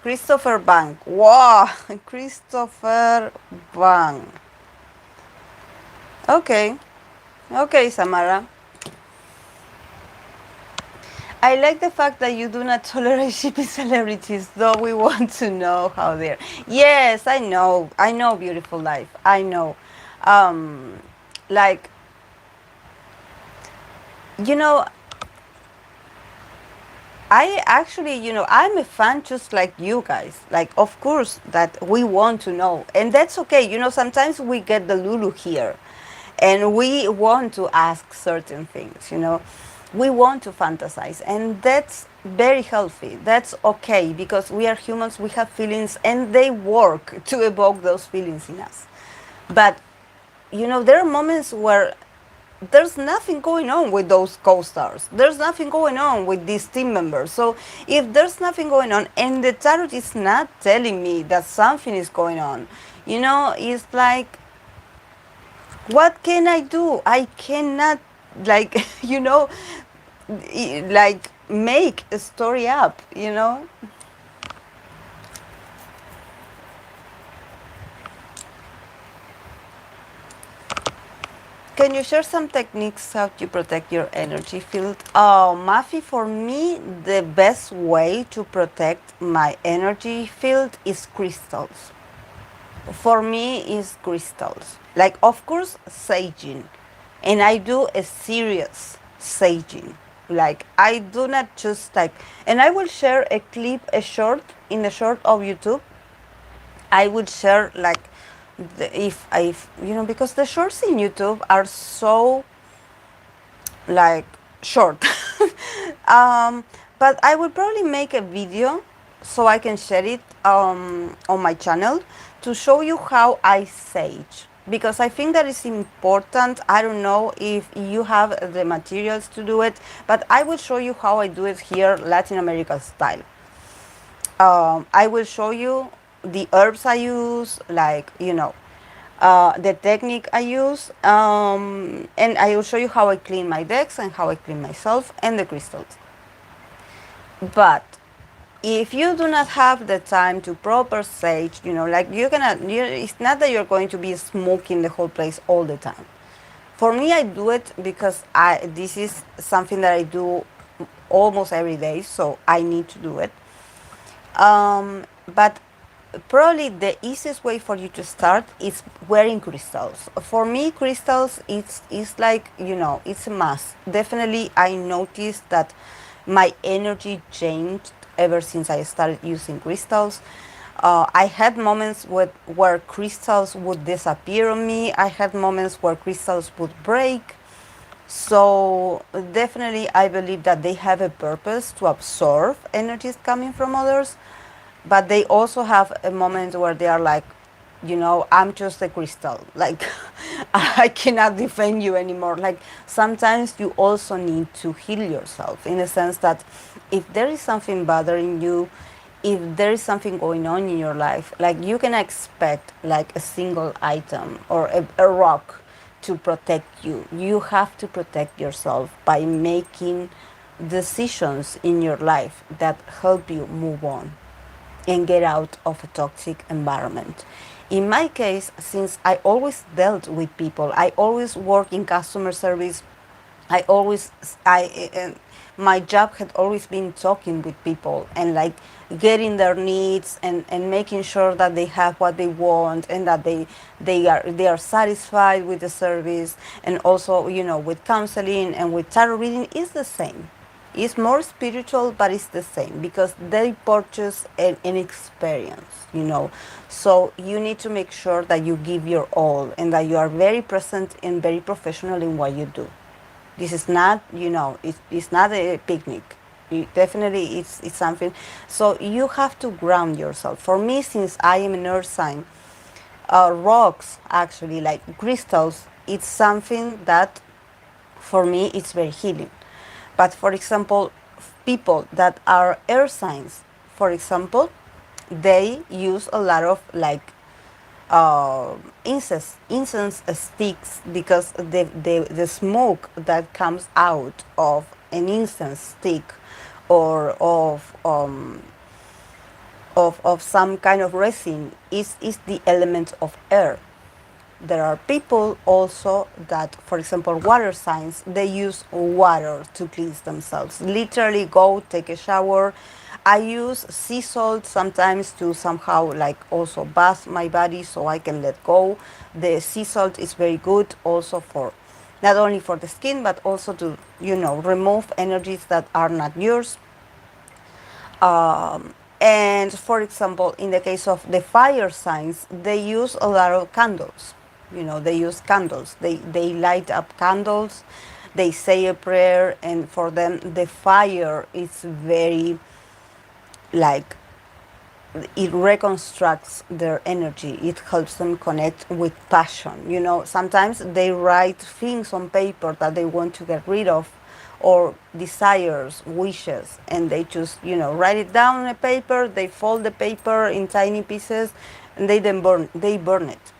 Christopher Bank. Wow, Christopher Bank. Okay, okay, Samara. I like the fact that you do not tolerate shipping celebrities, though we want to know how they're. Yes, I know, beautiful life. I know. Like, you know, I actually, I'm a fan just like you guys. Like, of course, that we want to know. And that's okay. Sometimes we get the Lulu here and we want to ask certain things, We want to fantasize. And that's very healthy. That's okay because we are humans, we have feelings, and they work to evoke those feelings in us. But, there are moments where there's nothing going on with those co-stars. There's nothing going on with these team members. So if there's nothing going on and the tarot is not telling me that something is going on, it's like, what can I do? I cannot, like, like make a story up, Can you share some techniques how to protect your energy field? Oh, Mafi, for me, the best way to protect my energy field is crystals. For me, is crystals. Like, of course, saging. And I do a serious saging. Like, I do not just like, and I will share a clip, in the short of YouTube. I would share like, if I, because the shorts in YouTube are so like short. But I will probably make a video so I can share it on my channel to show you how I sage. Because I think that is important. I don't know if you have the materials to do it, but I will show you how I do it here, Latin America style. I will show you the herbs I use, like, the technique I use, and I will show you how I clean my decks and how I clean myself and the crystals. But if you do not have the time to proper sage, like it's not that you're going to be smoking the whole place all the time. For me, I do it because this is something that I do almost every day, so I need to do it. But probably the easiest way for you to start is wearing crystals. For me, crystals it's like, it's a must. Definitely, I noticed that my energy changed ever since I started using crystals. I had moments where crystals would disappear on me. I had moments where crystals would break. So definitely, I believe that they have a purpose to absorb energies coming from others, but they also have a moment where they are like, I'm just a crystal. Like, I cannot defend you anymore. Like, sometimes you also need to heal yourself in the sense that if there is something bothering you, if there is something going on in your life, like, you can expect like a single item or a rock to protect you. You have to protect yourself by making decisions in your life that help you move on and get out of a toxic environment. In my case, since I always dealt with people, I always work in customer service. I always, my job had always been talking with people and like getting their needs and making sure that they have what they want and that they are satisfied with the service. And also, with counseling and with tarot reading is the same. It's more spiritual, but it's the same because they purchase an experience, So you need to make sure that you give your all and that you are very present and very professional in what you do. This is not, it's not a picnic. Definitely, it's something. So you have to ground yourself. For me, since I am an earth sign, rocks, actually, like crystals, it's something that for me it's very healing. But for example, people that are air signs, for example, they use a lot of like incense sticks because the smoke that comes out of an incense stick or of some kind of resin is the element of air. There are people also that, for example, water signs, they use water to cleanse themselves. Literally go take a shower. I use sea salt sometimes to somehow like also bath my body so I can let go. The sea salt is very good also for not only for the skin but also to, remove energies that are not yours. And for example, in the case of the fire signs, they use a lot of candles. They use candles. They light up candles. They say a prayer, and for them, the fire is very like it reconstructs their energy. It helps them connect with passion. Sometimes they write things on paper that they want to get rid of or desires, wishes, and they just, write it down on a paper, they fold the paper in tiny pieces, and they burn it.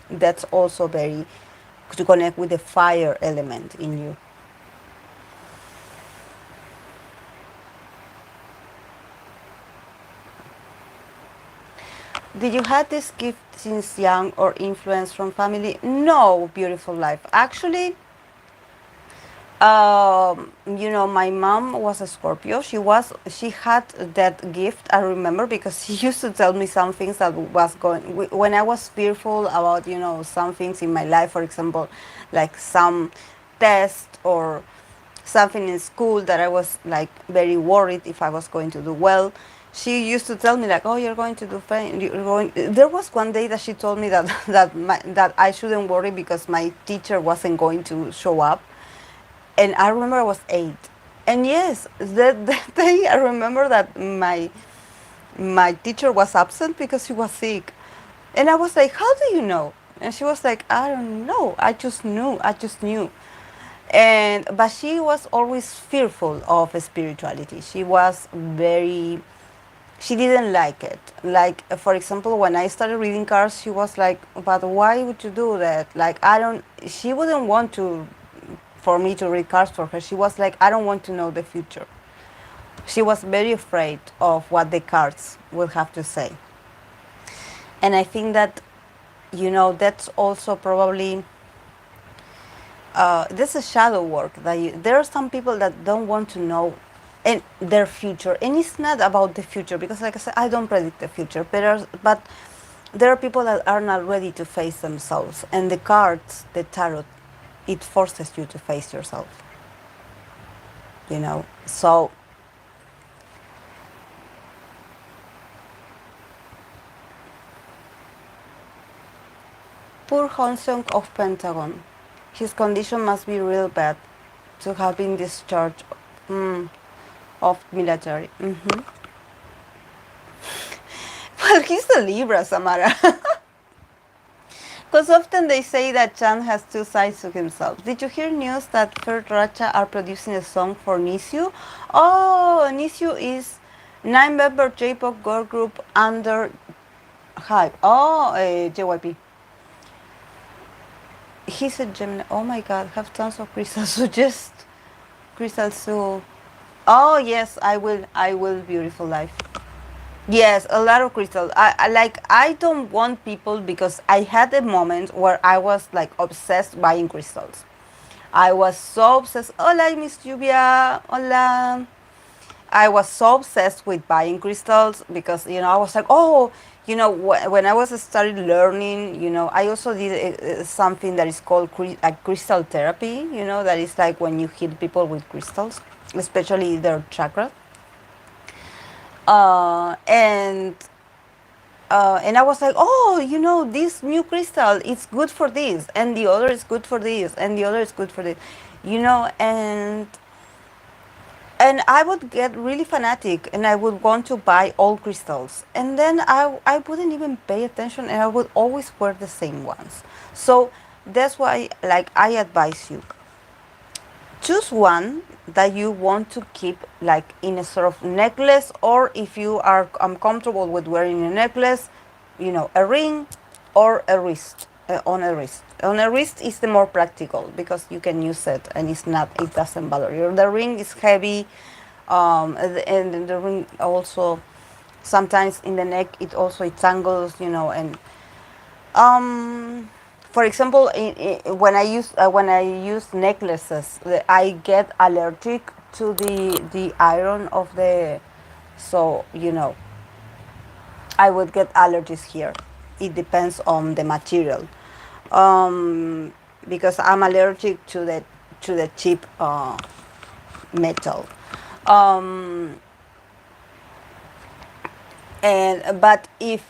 That's also very to connect with the fire element in you. Did you have this gift since young or influence from family? No, beautiful life. Actually, my mom was a Scorpio. She had that gift. I remember because she used to tell me some things that was going when I was fearful about, some things in my life. For example, like some test or something in school that I was like very worried if I was going to do well. She used to tell me like, "Oh, you're going to do fine." There was one day that she told me that that I shouldn't worry because my teacher wasn't going to show up, and I remember I was 8. And yes, that day I remember that my teacher was absent because she was sick. And I was like, how do you know? And she was like, I don't know. I just knew. I just knew. But she was always fearful of spirituality. She didn't like it. Like, for example, when I started reading cards, she was like, but why would you do that? Like, she wouldn't want for me to read cards for her. She was like, I don't want to know the future. She was very afraid of what the cards would have to say. And I think that, that's also probably, this is shadow work. There are some people that don't want to know their future. And it's not about the future, because like I said, I don't predict the future. But there are people that are not ready to face themselves. And the cards, the tarot, it forces you to face yourself. So poor Hong of Pentagon. His condition must be real bad to have been discharged of military. Well, he's a Libra, Samara. Because often they say that Chan has two sides to himself. Did you hear news that Third Racha are producing a song for Nisyu? Oh, Nisyu is 9-member J-pop girl group under Hype. Oh, JYP. He's a Gemini. Oh my God, have tons of crystals. Suggest crystals to. Oh yes, I will. I will. Beautiful life. Yes, a lot of crystals. I don't want people, because I had a moment where I was like obsessed buying crystals. I was so obsessed. Hola, Miss Lluvia. Hola. I was so obsessed with buying crystals, because I was like, oh, when I was started learning, I also did something that is called crystal therapy. That is like when you heal people with crystals, especially their chakra. And I was like, oh, this new crystal is good for this, and the other is good for this, and the other is good for this, and I would get really fanatic, and I would want to buy all crystals, and then I wouldn't even pay attention, and I would always wear the same ones. So that's why, like, I advise you, choose one that you want to keep, like in a sort of necklace, or if you are uncomfortable with wearing a necklace, a ring or a wrist. On a wrist is the more practical, because you can use it, and it doesn't bother you. The ring is heavy, and the ring also sometimes in the neck it tangles, and for example, when I use necklaces, I get allergic to the iron of the, so I would get allergies here. It depends on the material, because I'm allergic to the cheap metal. Um, but if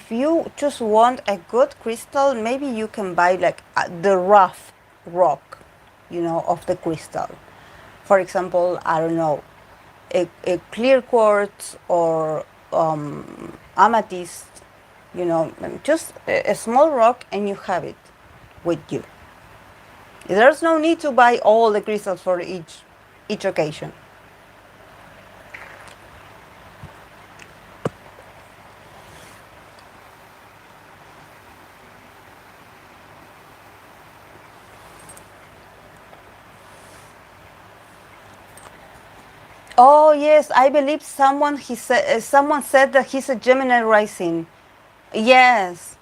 you just want a good crystal, maybe you can buy like the rough rock, of the crystal. For example, I don't know, a clear quartz or amethyst, just a small rock, and you have it with you. There's no need to buy all the crystals for each occasion. Oh yes, I believe someone said that he's a Gemini rising. Yes.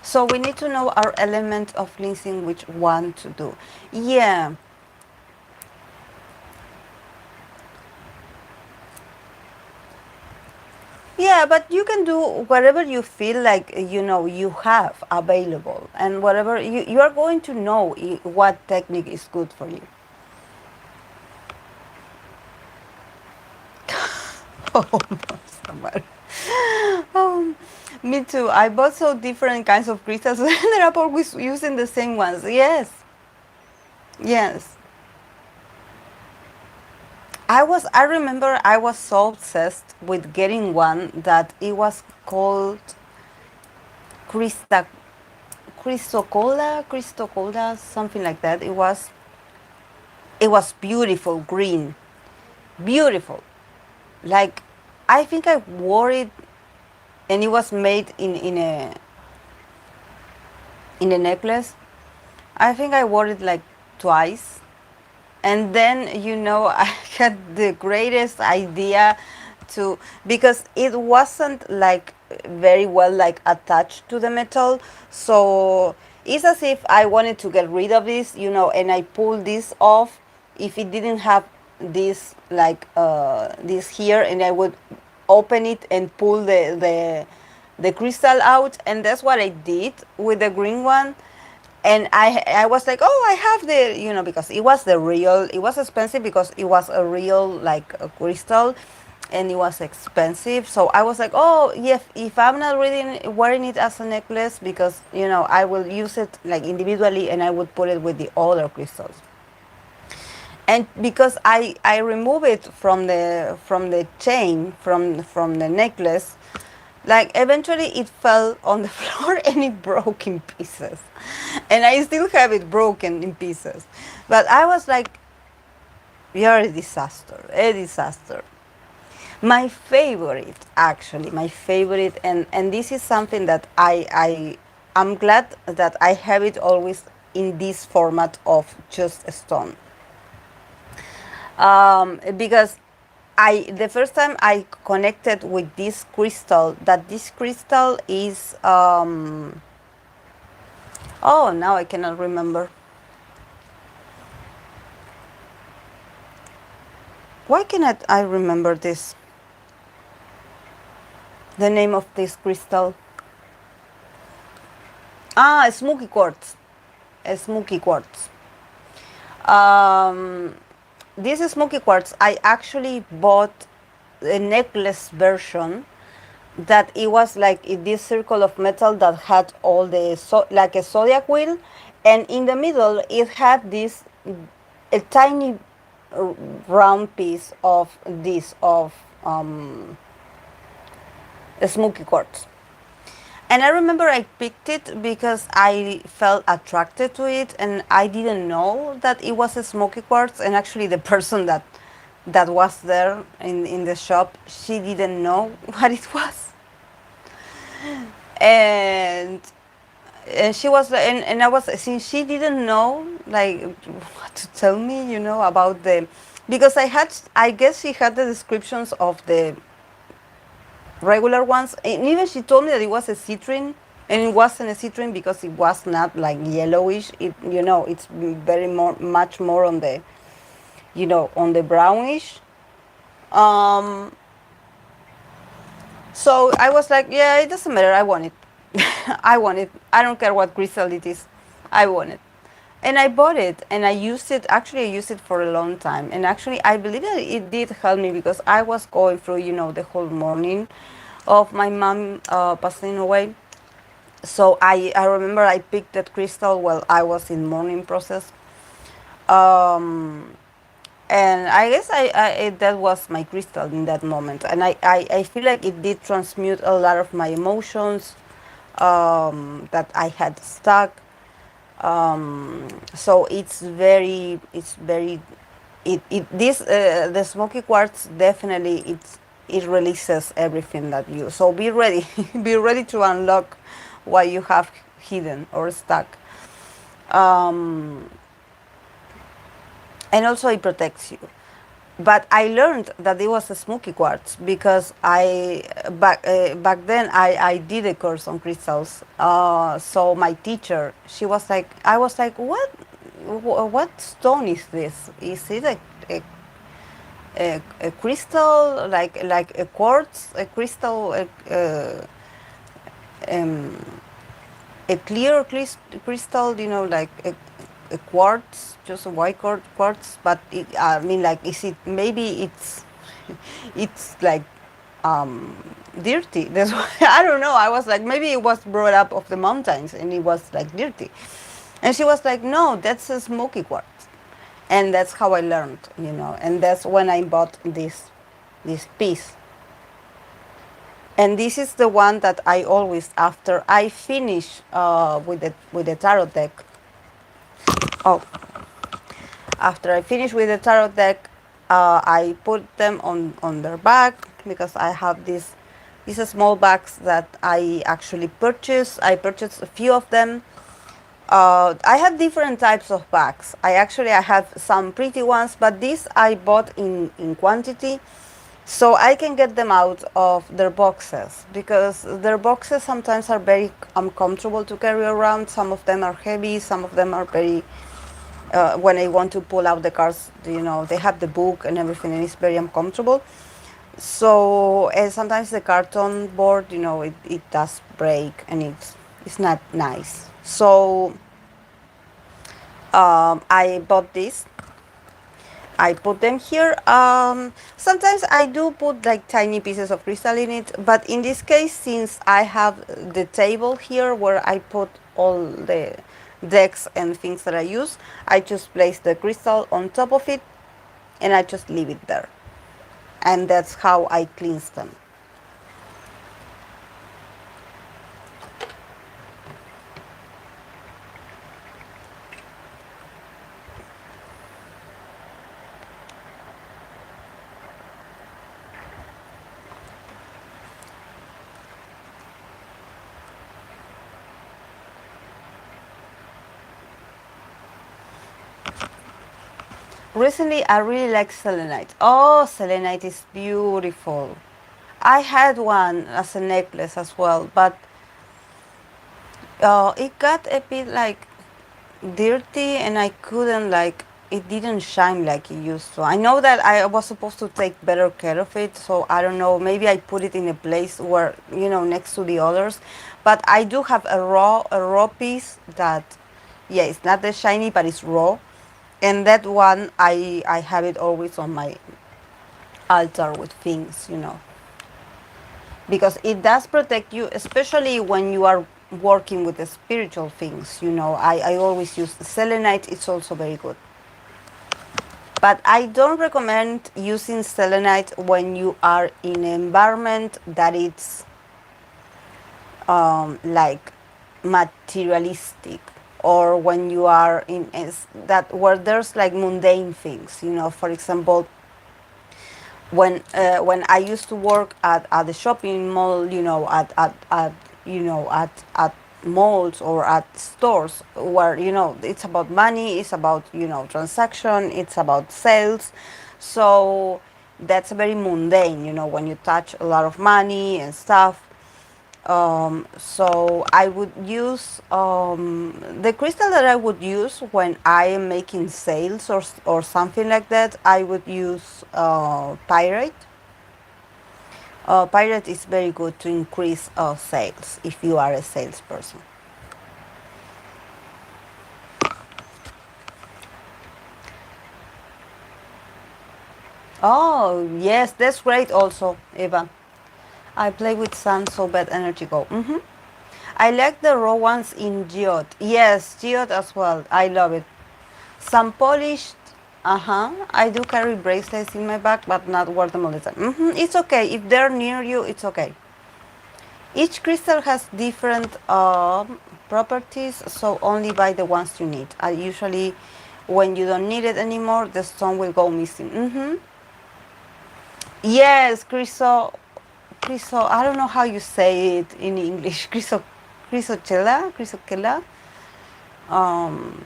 So we need to know our element of cleansing, which one to do. Yeah. Yeah, but you can do whatever you feel like, you have available, and whatever you are going to know what technique is good for you. Oh, somewhere. Oh, me too. I bought so different kinds of crystals, and ended up always using the same ones. Yes, yes. I remember I was so obsessed with getting one that it was called Christa, Cristocola, something like that. It was beautiful, green, beautiful. Like, I think I wore it and it was made in a necklace. I think I wore it like twice. And then, I had the greatest idea to, because it wasn't like very well like attached to the metal. So it's as if I wanted to get rid of this, and I pulled this off. If it didn't have this like this here, and I would open it and pull the crystal out, and that's what I did with the green one. And I was like, oh, I have the, because it was the real, it was expensive because it was a real like a crystal, and it was expensive. So I was like, oh yeah, if I'm not really wearing it as a necklace, because I will use it like individually, and I would put it with the other crystals. And because I remove it from the chain, from the necklace, like eventually it fell on the floor and it broke in pieces, and I still have it broken in pieces. But I was like, you're a disaster, a disaster. My favorite, actually, my favorite, and this is something that I'm glad that I have it always in this format of just a stone. Because the first time I connected with this crystal, that this crystal is oh, now I cannot remember. Why cannot I remember this? The name of this crystal? Smoky quartz. Smoky quartz. Um, this smoky quartz, I actually bought a necklace version, that it was like this circle of metal that had all the like a zodiac wheel, and in the middle it had this a tiny round piece of this of a smoky quartz. And I remember I picked it because I felt attracted to it, and I didn't know that it was a smoky quartz. And actually, the person that was there in the shop, she didn't know what it was. And she was, and I was, since she didn't know like what to tell me, about the, because I guess she had the descriptions of the regular ones, and even she told me that it was a citrine, and it wasn't a citrine because it was not like yellowish. It's very much more on the, on the brownish. Um, so I was like, yeah, it doesn't matter. I want it. I want it. I don't care what crystal it is. I want it. And I bought it, and I used it. Actually, I used it for a long time. And actually, I believe that it did help me, because I was going through, the whole morning of my mom passing away. So I remember I picked that crystal while I was in mourning process. Um, and I guess that was my crystal in that moment. And I feel like it did transmute a lot of my emotions that I had stuck. So it's very this the smoky quartz definitely it releases everything that you, so be ready. Be ready to unlock what you have hidden or stuck. um, and also it protects you. But I learned that it was a smoky quartz because back then I did a course on crystals. So my teacher, she was like, I was like, what stone is this? Is it a crystal, like a quartz, a crystal, um, a clear crystal, like a quartz, just a white quartz, but I mean, like, is it, maybe it's like dirty. That's why, I don't know. I was like, maybe it was brought up of the mountains and it was like dirty. And she was like, no, that's a smoky quartz. And that's how I learned, and that's when I bought this piece. And this is the one that I always, after I finish with the tarot deck. Oh, after I finish with the tarot deck, I put them on their back, because I have this These are small bags that I actually purchased. I purchased a few of them. I have different types of bags. I have some pretty ones, but these I bought in quantity, so I can get them out of their boxes, because their boxes sometimes are very uncomfortable to carry around. Some of them are heavy, some of them are very, when I want to pull out the cards, they have the book and everything, and it's very uncomfortable. So sometimes the carton board, it does break, and it's not nice. So I bought this. I put them here. Sometimes I do put like tiny pieces of crystal in it, but in this case, since I have the table here where I put all the decks and things that I use, I just place the crystal on top of it, and I just leave it there. And that's how I cleanse them. Recently, I really like selenite. Oh, selenite is beautiful. I had one as a necklace as well, but it got a bit like dirty, and I couldn't like, it didn't shine like it used to. I know that I was supposed to take better care of it, so I don't know, maybe I put it in a place where, next to the others. But I do have a raw piece that, yeah, it's not that shiny, but it's raw. And that one, I have it always on my altar with things. Because it does protect you, especially when you are working with the spiritual things. I always use the selenite. It's also very good, but I don't recommend using selenite when you are in an environment that it's like materialistic, or when you are in that where there's like mundane things. For example, when I used to work at the shopping mall, at malls or at stores where it's about money, it's about transaction, it's about sales. So that's very mundane, when you touch a lot of money and stuff. So I would use the crystal that I would use when I am making sales or something like that. I would use pyrite. Pyrite is very good to increase sales if you are a salesperson. Oh yes, that's great also, Eva. I play with sand so bad energy go. I like the raw ones in geode. Yes, geode as well. I love it. Some polished. I do carry bracelets in my bag, but not wear them all the time. It's okay. If they're near you, it's okay. Each crystal has different properties, so only buy the ones you need. Usually, when you don't need it anymore, the stone will go missing. Yes, I don't know how you say it in English. Chrysocella. Um,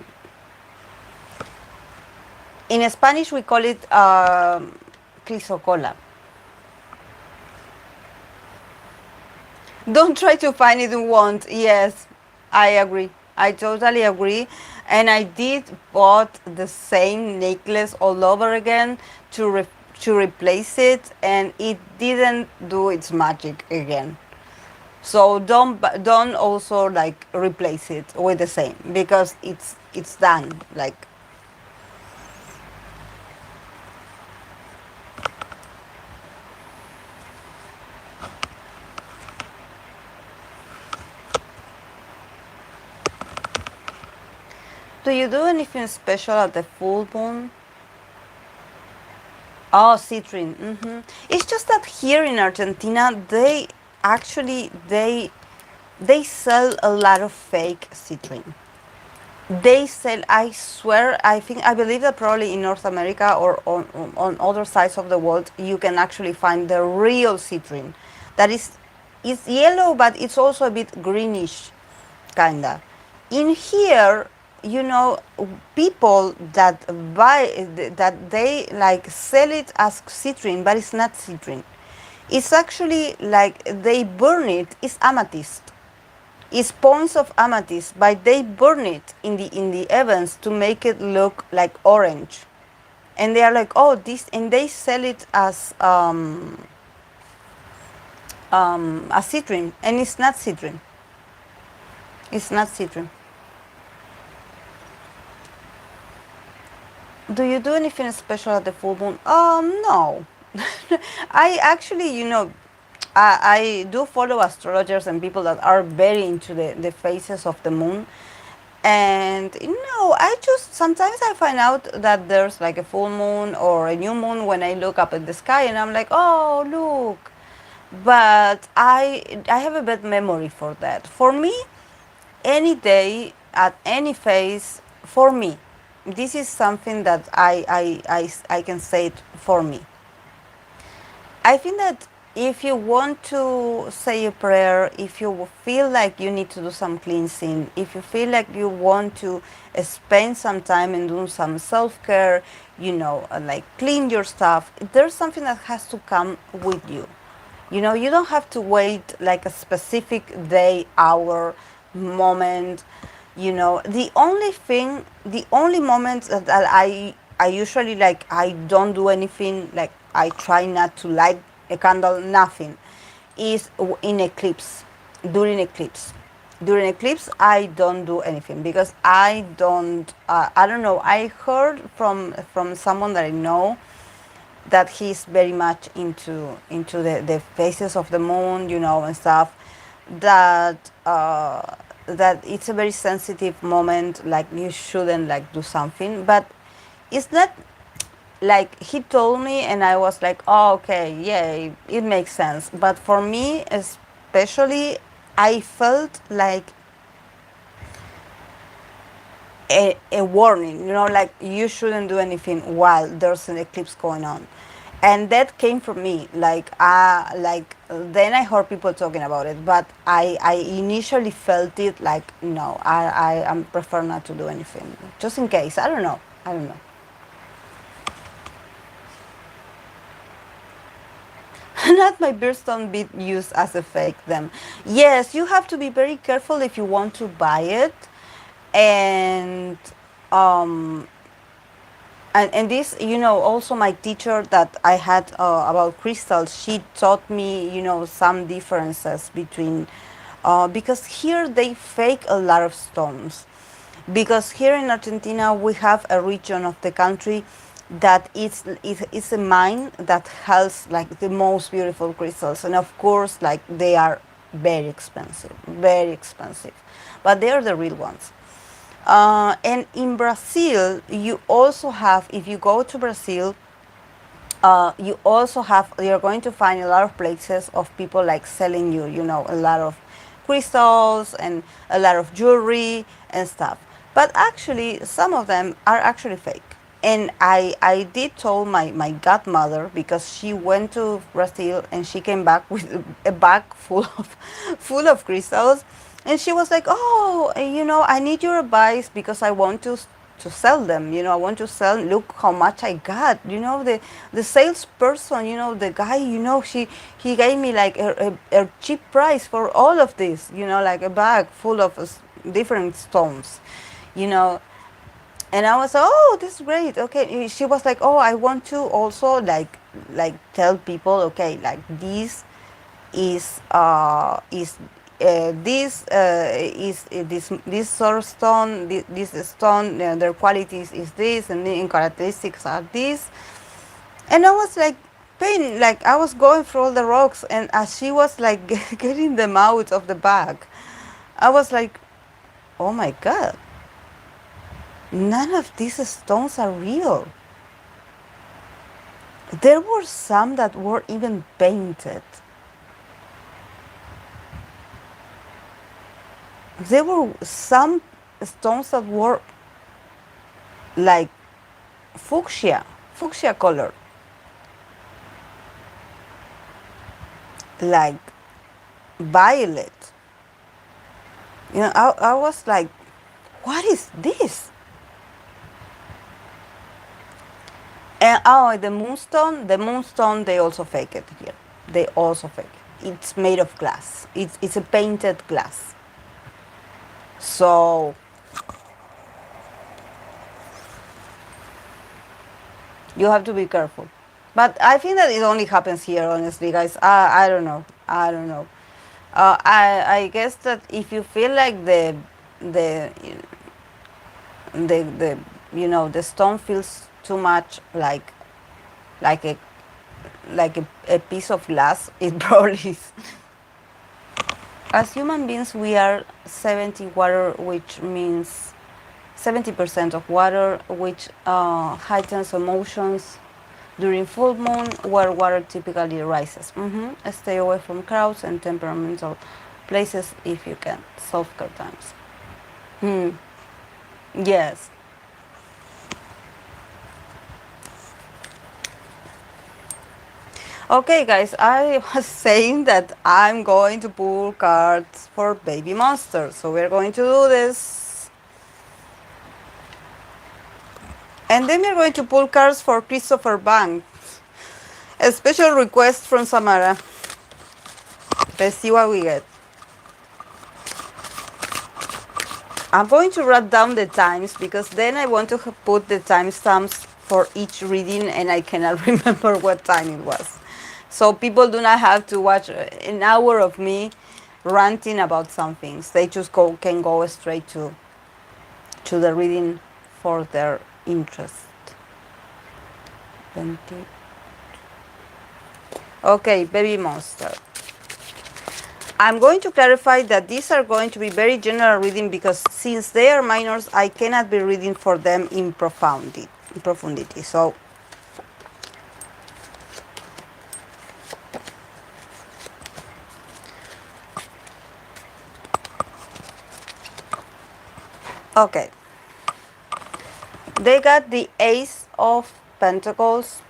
in Spanish, we call it chrysocolla. Don't try to find it in want. Yes, I agree. I totally agree. And I did bought the same necklace all over again to replace it, and it didn't do its magic again. So don't also like replace it with the same, because it's done. Like, do you do anything special at the full moon? Oh, citrine. It's just that here in Argentina, they actually they sell a lot of fake citrine. They sell, I swear, I believe that probably in North America or on other sides of the world, you can actually find the real citrine. That is It's yellow, but it's also a bit greenish, kinda. In here, you know, people that buy that they like sell it as citrine, but it's not citrine. It's actually like they burn it. It's amethyst. It's points of amethyst, but they burn it in the ovens to make it look like orange. And they are like, oh, this, and they sell it as a citrine, and it's not citrine. It's not citrine. Do you do anything special at the full moon? No. I actually, you know, I do follow astrologers and people that are very into the phases of the moon. And no, I just sometimes I find out that there's like a full moon or a new moon when I look up at the sky and I'm like, oh, look. But I have a bad memory for that. For me, any day at any phase, for me, this is something that I can say it for me. I think that if you want to say a prayer, if you feel like you need to do some cleansing, if you feel like you want to spend some time and do some self-care, you know, like clean your stuff, there's something that has to come with you. You know, you don't have to wait like a specific day, hour, moment. You know, the only moment that I usually like, I don't do anything, like I try not to light a candle, nothing, is in eclipse, during eclipse. During eclipse, I don't do anything because I don't know. I heard from someone that I know that he's very much into the phases of the moon, you know, and stuff. That that it's a very sensitive moment. Like you shouldn't like do something, but it's not like he told me, and I was like, oh, okay, yeah, it makes sense. But for me, especially, I felt like a warning, you know, like you shouldn't do anything while there's an eclipse going on. And that came from me, like then I heard people talking about it, but I initially felt it like, no, I prefer not to do anything, just in case. I don't know. Not my birthstone be used as a fake them. Yes, you have to be very careful if you want to buy it. And um and this, you know, also my teacher that I had about crystals, she taught me, you know, some differences between because here they fake a lot of stones, because here in Argentina we have a region of the country that it's a mine that has like the most beautiful crystals, and of course like they are very expensive, but they are the real ones. And in Brazil, you also have, if you go to Brazil, you also have, you're going to find a lot of places of people like selling you, you know, a lot of crystals and a lot of jewelry and stuff. But actually, some of them are actually fake. And I did tell my godmother, because she went to Brazil and she came back with a bag full of full of crystals, and she was like, oh, you know, I need your advice because I want to sell them. You know, I want to sell. Look how much I got. You know, the salesperson. You know, the guy. You know, he gave me like a cheap price for all of this. You know, like a bag full of different stones. You know, and I was, oh, this is great. Okay, she was like, oh, I want to also like tell people, okay, like is this sort of stone, this stone, their qualities is this, and the characteristics are this. And I was like, pain, like I was going through all the rocks, and as she was like getting them out of the bag, I was like, oh my god, none of these stones are real. There were some that were even painted. There were some stones that were like fuchsia color, like violet. I was like, what is this? And oh, the moonstone, they also fake it here. They also fake it. It's made of glass. It's a painted glass. So you have to be careful. But I think that it only happens here, honestly, guys. I don't know. I don't know. I guess that if you feel like the the the stone feels too much like a a piece of glass, it probably is. As human beings, we are 70 water, which means 70% of water, which heightens emotions during full moon, where water typically rises. Stay away from crowds and temperamental places if you can. Self-care times. Yes. Okay, guys, I was saying that I'm going to pull cards for Baby Monster. So we're going to do this. And then we're going to pull cards for Christopher Bank. A special request from Samara. Let's see what we get. I'm going to write down the times because then I want to put the timestamps for each reading and I cannot remember what time it was. So people do not have to watch an hour of me ranting about some things. They just can go straight to the reading for their interest. 20. Okay, Baby Monster. I'm going to clarify that these are going to be very general reading because since they are minors, I cannot be reading for them in profundity. So okay. They got the Ace of Pentacles,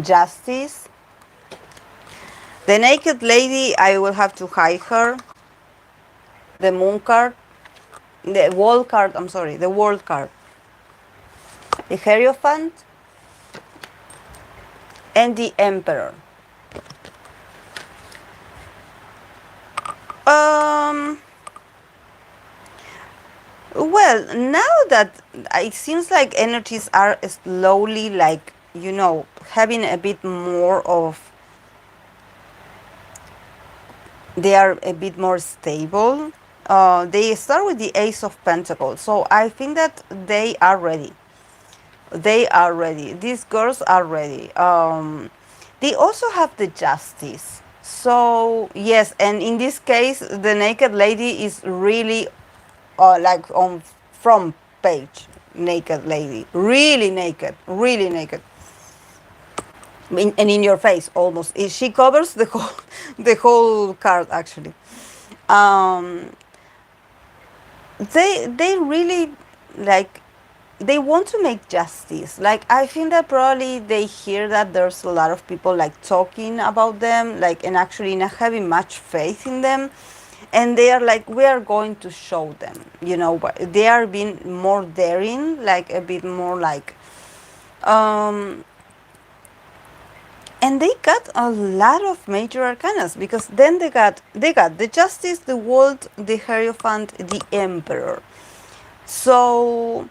Justice. The Naked Lady, I will have to hide her. The Moon card. The World card, I'm sorry, the World card. The Hierophant. And the Emperor. Well, now that it seems like energies are slowly like, having a bit more of, they are a bit more stable. They start with the Ace of Pentacles. So I think that they are ready. They are ready. These girls are ready. They also have the Justice. So yes, and in this case, the Naked Lady is really like on front page. Naked Lady, really naked, really naked. And in your face almost. She covers the whole the whole card actually. They really like, they want to make justice. Like I think that probably they hear that there's a lot of people like talking about them, like, and actually not having much faith in them, and they are like, we are going to show them, but they are being more daring, like a bit more like and they got a lot of major arcanas because then they got the Justice, the World, the Hierophant, the Emperor. So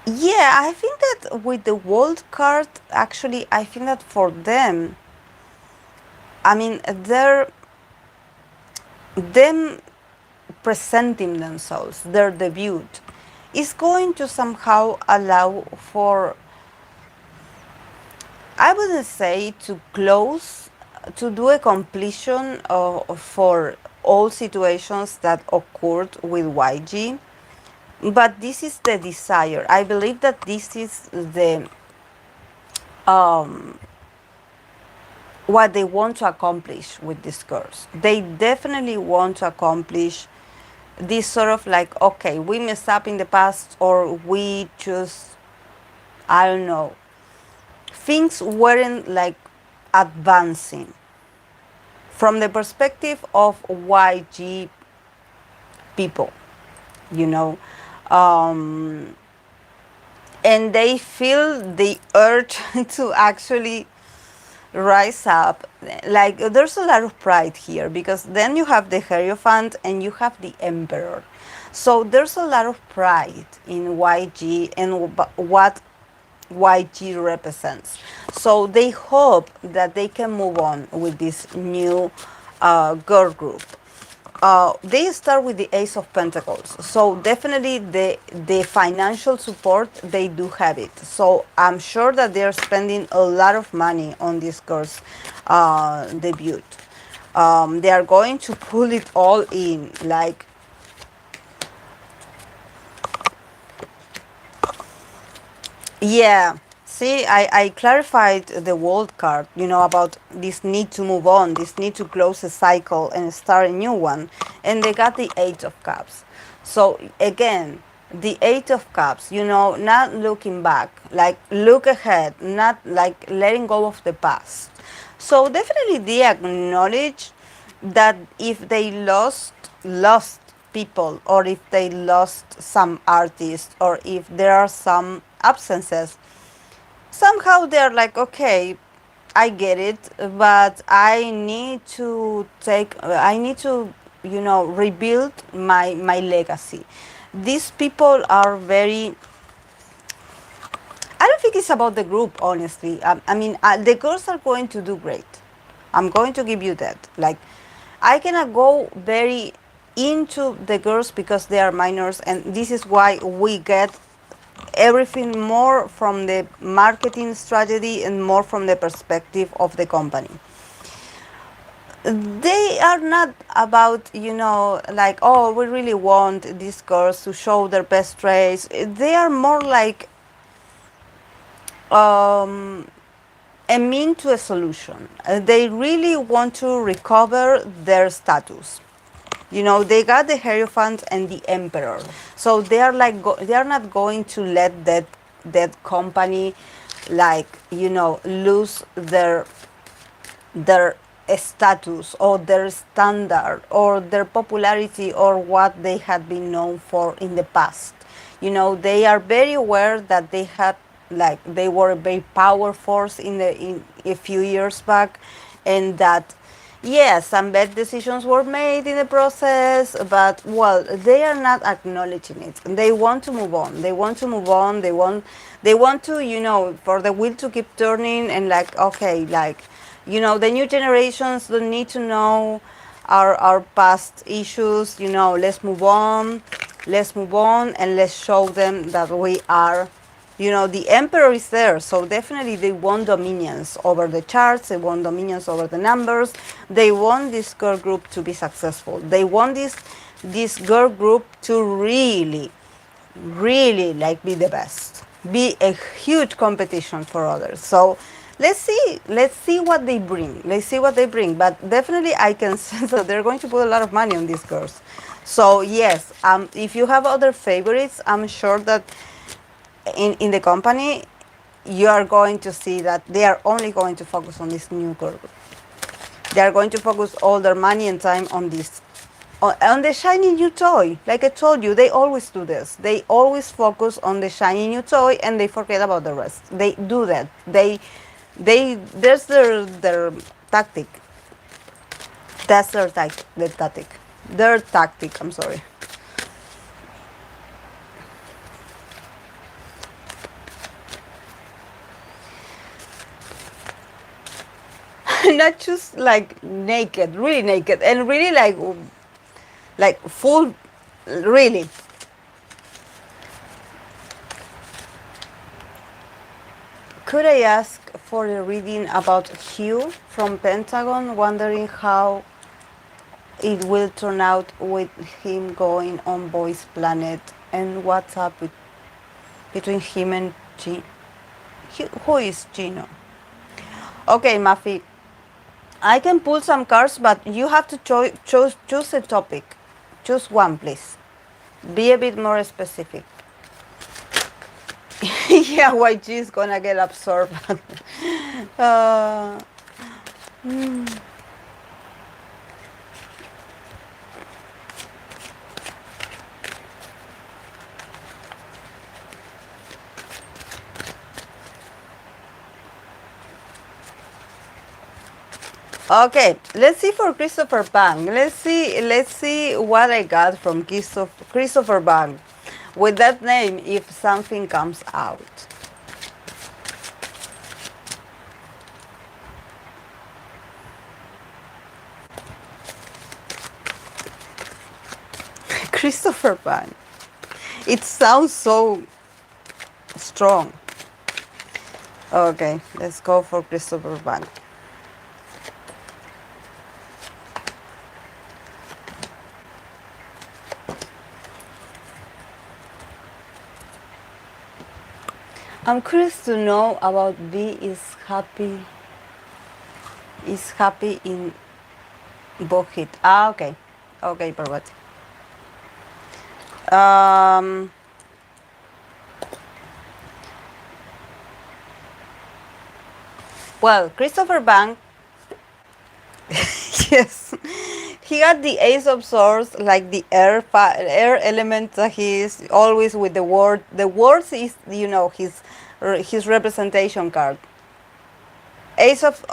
yeah, I think that with the World card, actually, I think that for them, I mean, them presenting themselves, their debut, is going to somehow allow for, I wouldn't say to close, to do a completion for all situations that occurred with YG. But this is the desire. I believe that this is the what they want to accomplish with these girls. They definitely want to accomplish this sort of like, okay, we messed up in the past, or we just, I don't know, things weren't like advancing from the perspective of YG people, you know. Um, and they feel the urge to actually rise up. Like there's a lot of pride here because then you have the Hierophant and you have the Emperor. So there's a lot of pride in YG and what YG represents. So they hope that they can move on with this new girl group. They start with the Ace of Pentacles, so definitely the financial support they do have it. So I'm sure that they're spending a lot of money on this girl's debut. They are going to pull it all in, like yeah. See, I clarified the world card, you know, about this need to move on, this need to close a cycle and start a new one. And they got the Eight of Cups. So again, the Eight of Cups, you know, not looking back, like look ahead, not like letting go of the past. So definitely they acknowledge that if they lost people, or if they lost some artists, or if there are some absences, somehow they're like, okay, I get it, but I need to, you know, rebuild my legacy. These people are very, I don't think it's about the group, honestly. I mean, the girls are going to do great. I'm going to give you that. Like, I cannot go very into the girls because they are minors, and this is why we get everything more from the marketing strategy and more from the perspective of the company. They are not about, you know, like, oh, we really want these girls to show their best traits. They are more like um, a mean to a solution. They really want to recover their status. You know, they got the Hierophant and the Emperor, so they are like they are not going to let that company, like, you know, lose their status or their standard or their popularity or what they had been known for in the past. You know, they are very aware that they had, like, they were a very power force in a few years back, and that yes, some bad decisions were made in the process, but well, they are not acknowledging it. They want to move on. They want to move on. They want to, you know, for the wheel to keep turning, and like, okay, like, you know, the new generations don't need to know our past issues. You know, let's move on. Let's move on and let's show them that we are, you know, the Emperor is there, so definitely they want dominions over the charts, they want dominions over the numbers, they want this girl group to be successful, they want this girl group to really, really, like, be the best, be a huge competition for others. So let's see what they bring, but definitely I can sense that they're going to put a lot of money on these girls. So yes, if you have other favorites, I'm sure that in the company, you are going to see that they are only going to focus on this new girl group. They are going to focus all their money and time on this, on the shiny new toy. Like I told you, they always do this. They always focus on the shiny new toy and they forget about the rest. They do that. That's their tactic. That's their tactic. Their tactic. I'm sorry. Not just like naked, really naked, and really like full, really. Could I ask for a reading about Hugh from Pentagon, wondering how it will turn out with him going on Boy's Planet, and what's up between him and who is Gino? Okay, Mafi, I can pull some cards, but you have to choose a topic. Choose one, please. Be a bit more specific. Yeah, YG is gonna get absorbed. uh, Okay, let's see for Christopher Bang. Let's see what I got from Christopher Bang. With that name, if something comes out. Christopher Bang. It sounds so strong. Okay, let's go for Christopher Bang. I'm curious to know about B is happy in Bohit. Ah, okay. Okay, perfect. Well, Christopher Bang, yes, he got the Ace of Swords, like the air element that he is always with the word. The words is, his representation card. Ace of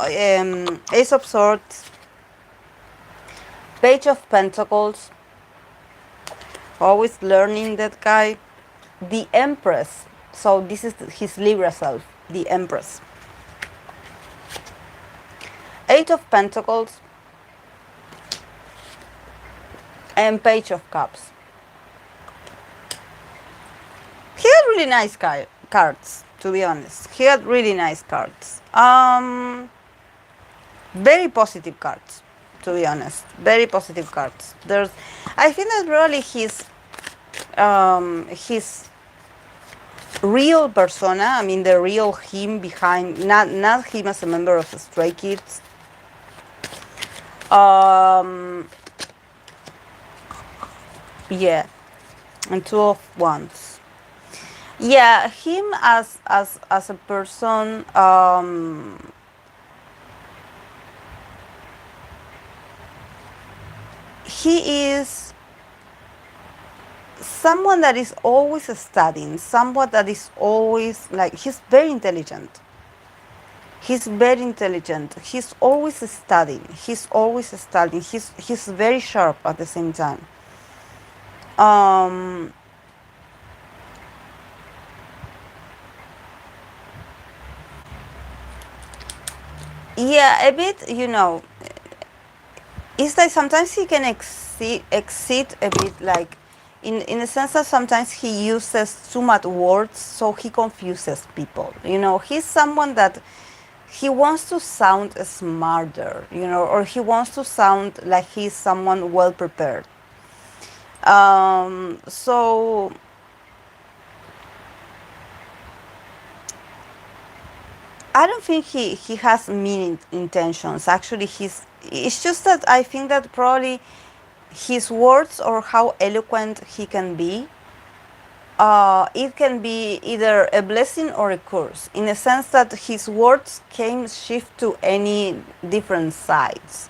Swords, Page of Pentacles, always learning that guy. The Empress, so this is his Libra self, the Empress. Eight of Pentacles, and Page of Cups. He had really nice cards, to be honest. He had really nice cards. Very positive cards, to be honest. Very positive cards. I think that really his real persona, I mean the real him behind, not him as a member of the Stray Kids. Yeah, and Two of Wands. Yeah, him as a person. He is someone that is always studying, someone that is always like, he's very intelligent. He's very intelligent. He's always studying. He's always studying. He's very sharp at the same time. Yeah, a bit, it's like sometimes he can exceed a bit, like in the sense that sometimes he uses too much words, so he confuses people. He's someone that he wants to sound smarter, or he wants to sound like he's someone well prepared. So I don't think he has mean intentions. Actually, it's just that I think that probably his words, or how eloquent he can be, it can be either a blessing or a curse, in the sense that his words can shift to any different sides.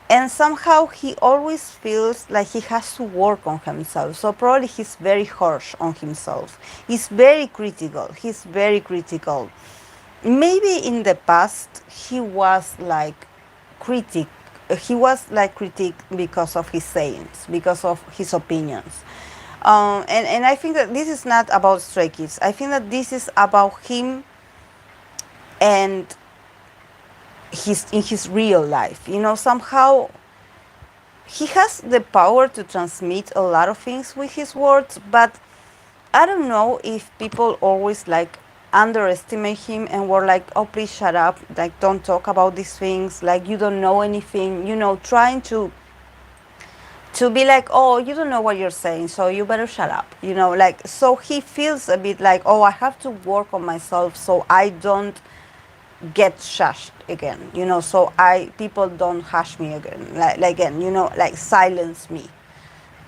And somehow he always feels like he has to work on himself. So probably he's very harsh on himself. He's very critical. He's very critical. Maybe in the past he was like critic. He was like critic because of his sayings, because of his opinions. And I think that this is not about Stray Kids. I think that this is about him and in his real life. Somehow he has the power to transmit a lot of things with his words, but I don't know if people always like underestimate him and were like, oh, please shut up, like don't talk about these things, like you don't know anything, trying to be like, oh, you don't know what you're saying, so you better shut up, like, so he feels a bit like, oh, I have to work on myself so I don't get shushed again, so people don't hush me again, like silence me.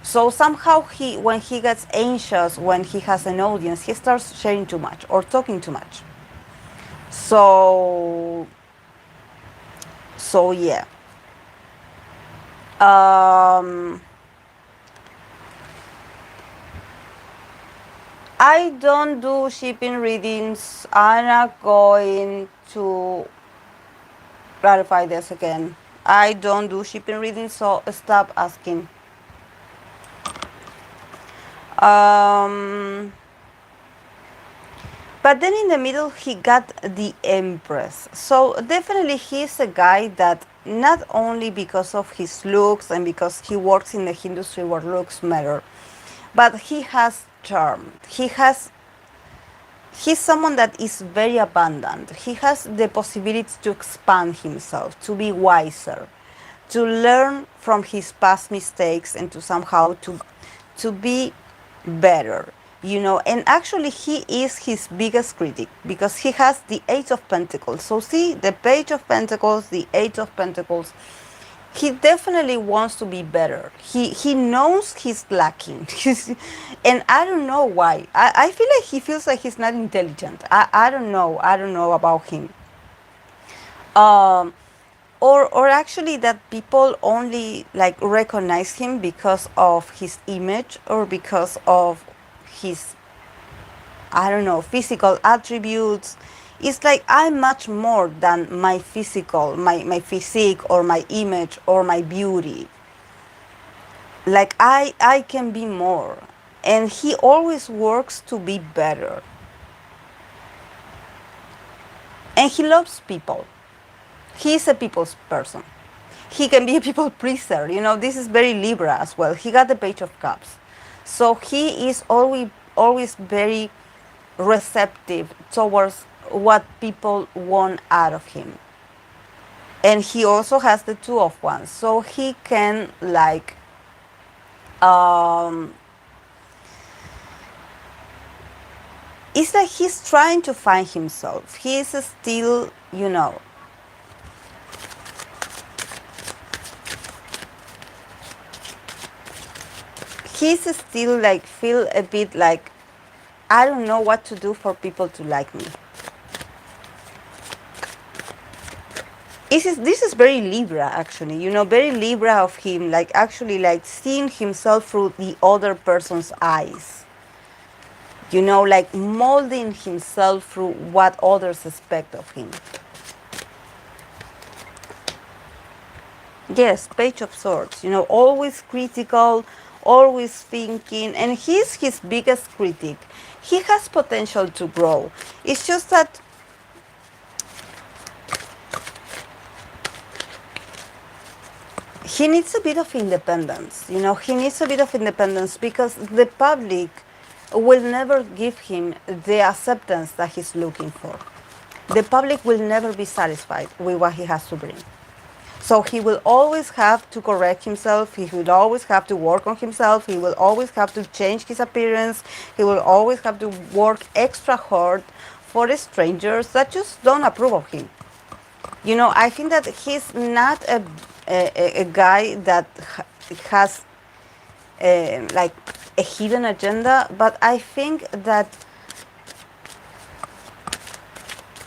So somehow when he gets anxious, when he has an audience, he starts sharing too much or talking too much. So So yeah. Um, I don't do shipping readings. I'm not going to clarify this again. I don't do shipping readings, so stop asking. Um, but then in the middle, he got the Empress. So definitely, he's a guy that not only because of his looks and because he works in the industry where looks matter, but he has charm. He's someone that is very abundant. He has the possibility to expand himself, to be wiser, to learn from his past mistakes and to somehow to be better. And actually he is his biggest critic because he has the Eight of Pentacles. So see the Page of Pentacles, the Eight of Pentacles. He definitely wants to be better. He knows he's lacking. And I don't know why. I feel like he feels like he's not intelligent. I don't know. I don't know about him. Um, or actually that people only like recognize him because of his image or because of his, I don't know, physical attributes. It's like I'm much more than my physical, my physique or my image or my beauty. Like I can be more. And he always works to be better. And he loves people. He's a people's person. He can be a people pleaser. This is very Libra as well. He got the Page of Cups. So he is always very receptive towards what people want out of him. And he also has the Two of Wands. So he can like um it's like he's trying to find himself. He is still, he's still like feel a bit like I don't know what to do for people to like me. This is very Libra actually, very Libra of him, like actually like seeing himself through the other person's eyes. Like molding himself through what others expect of him. Yes, Page of Swords, always critical, always thinking, and he's his biggest critic. He has potential to grow. It's just that he needs a bit of independence. He needs a bit of independence because the public will never give him the acceptance that he's looking for. The public will never be satisfied with what he has to bring. So he will always have to correct himself. He will always have to work on himself. He will always have to change his appearance. He will always have to work extra hard for the strangers that just don't approve of him. I think that he's not a guy that has like a hidden agenda, but I think that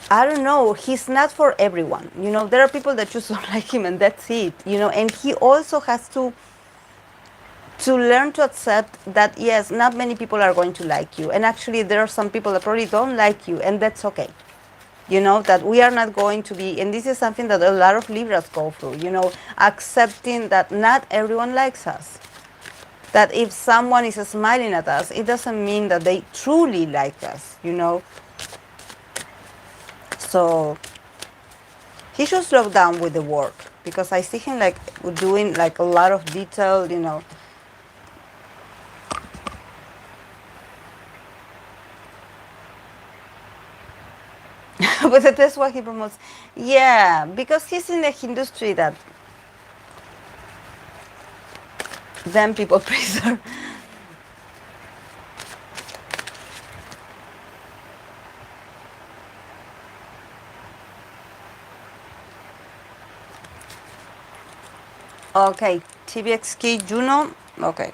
I don't know, he's not for everyone. There are people that just don't like him and that's it. And he also has to learn to accept that yes, not many people are going to like you. And actually there are some people that probably don't like you and that's okay. That we are not going to be, and this is something that a lot of Libras go through, accepting that not everyone likes us. That if someone is smiling at us, it doesn't mean that they truly like us, So he should slow down with the work because I see him like doing like a lot of detail, But that's what he promotes. Yeah, because he's in the industry that then people praise her. Okay, TVXQ Juno. Okay.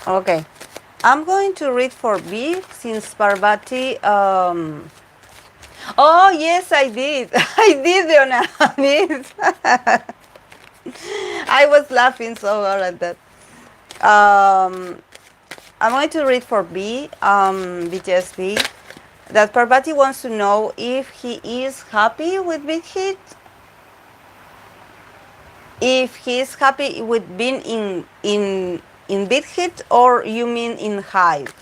Okay. I'm going to read for B since Parvati. Oh, yes, I did. I did, Leona. I was laughing so hard at that. I'm going to read for B, BTS V, that Parvati wants to know if he is happy with Big Hit, if he is happy with being in Big Hit, or you mean in Hive?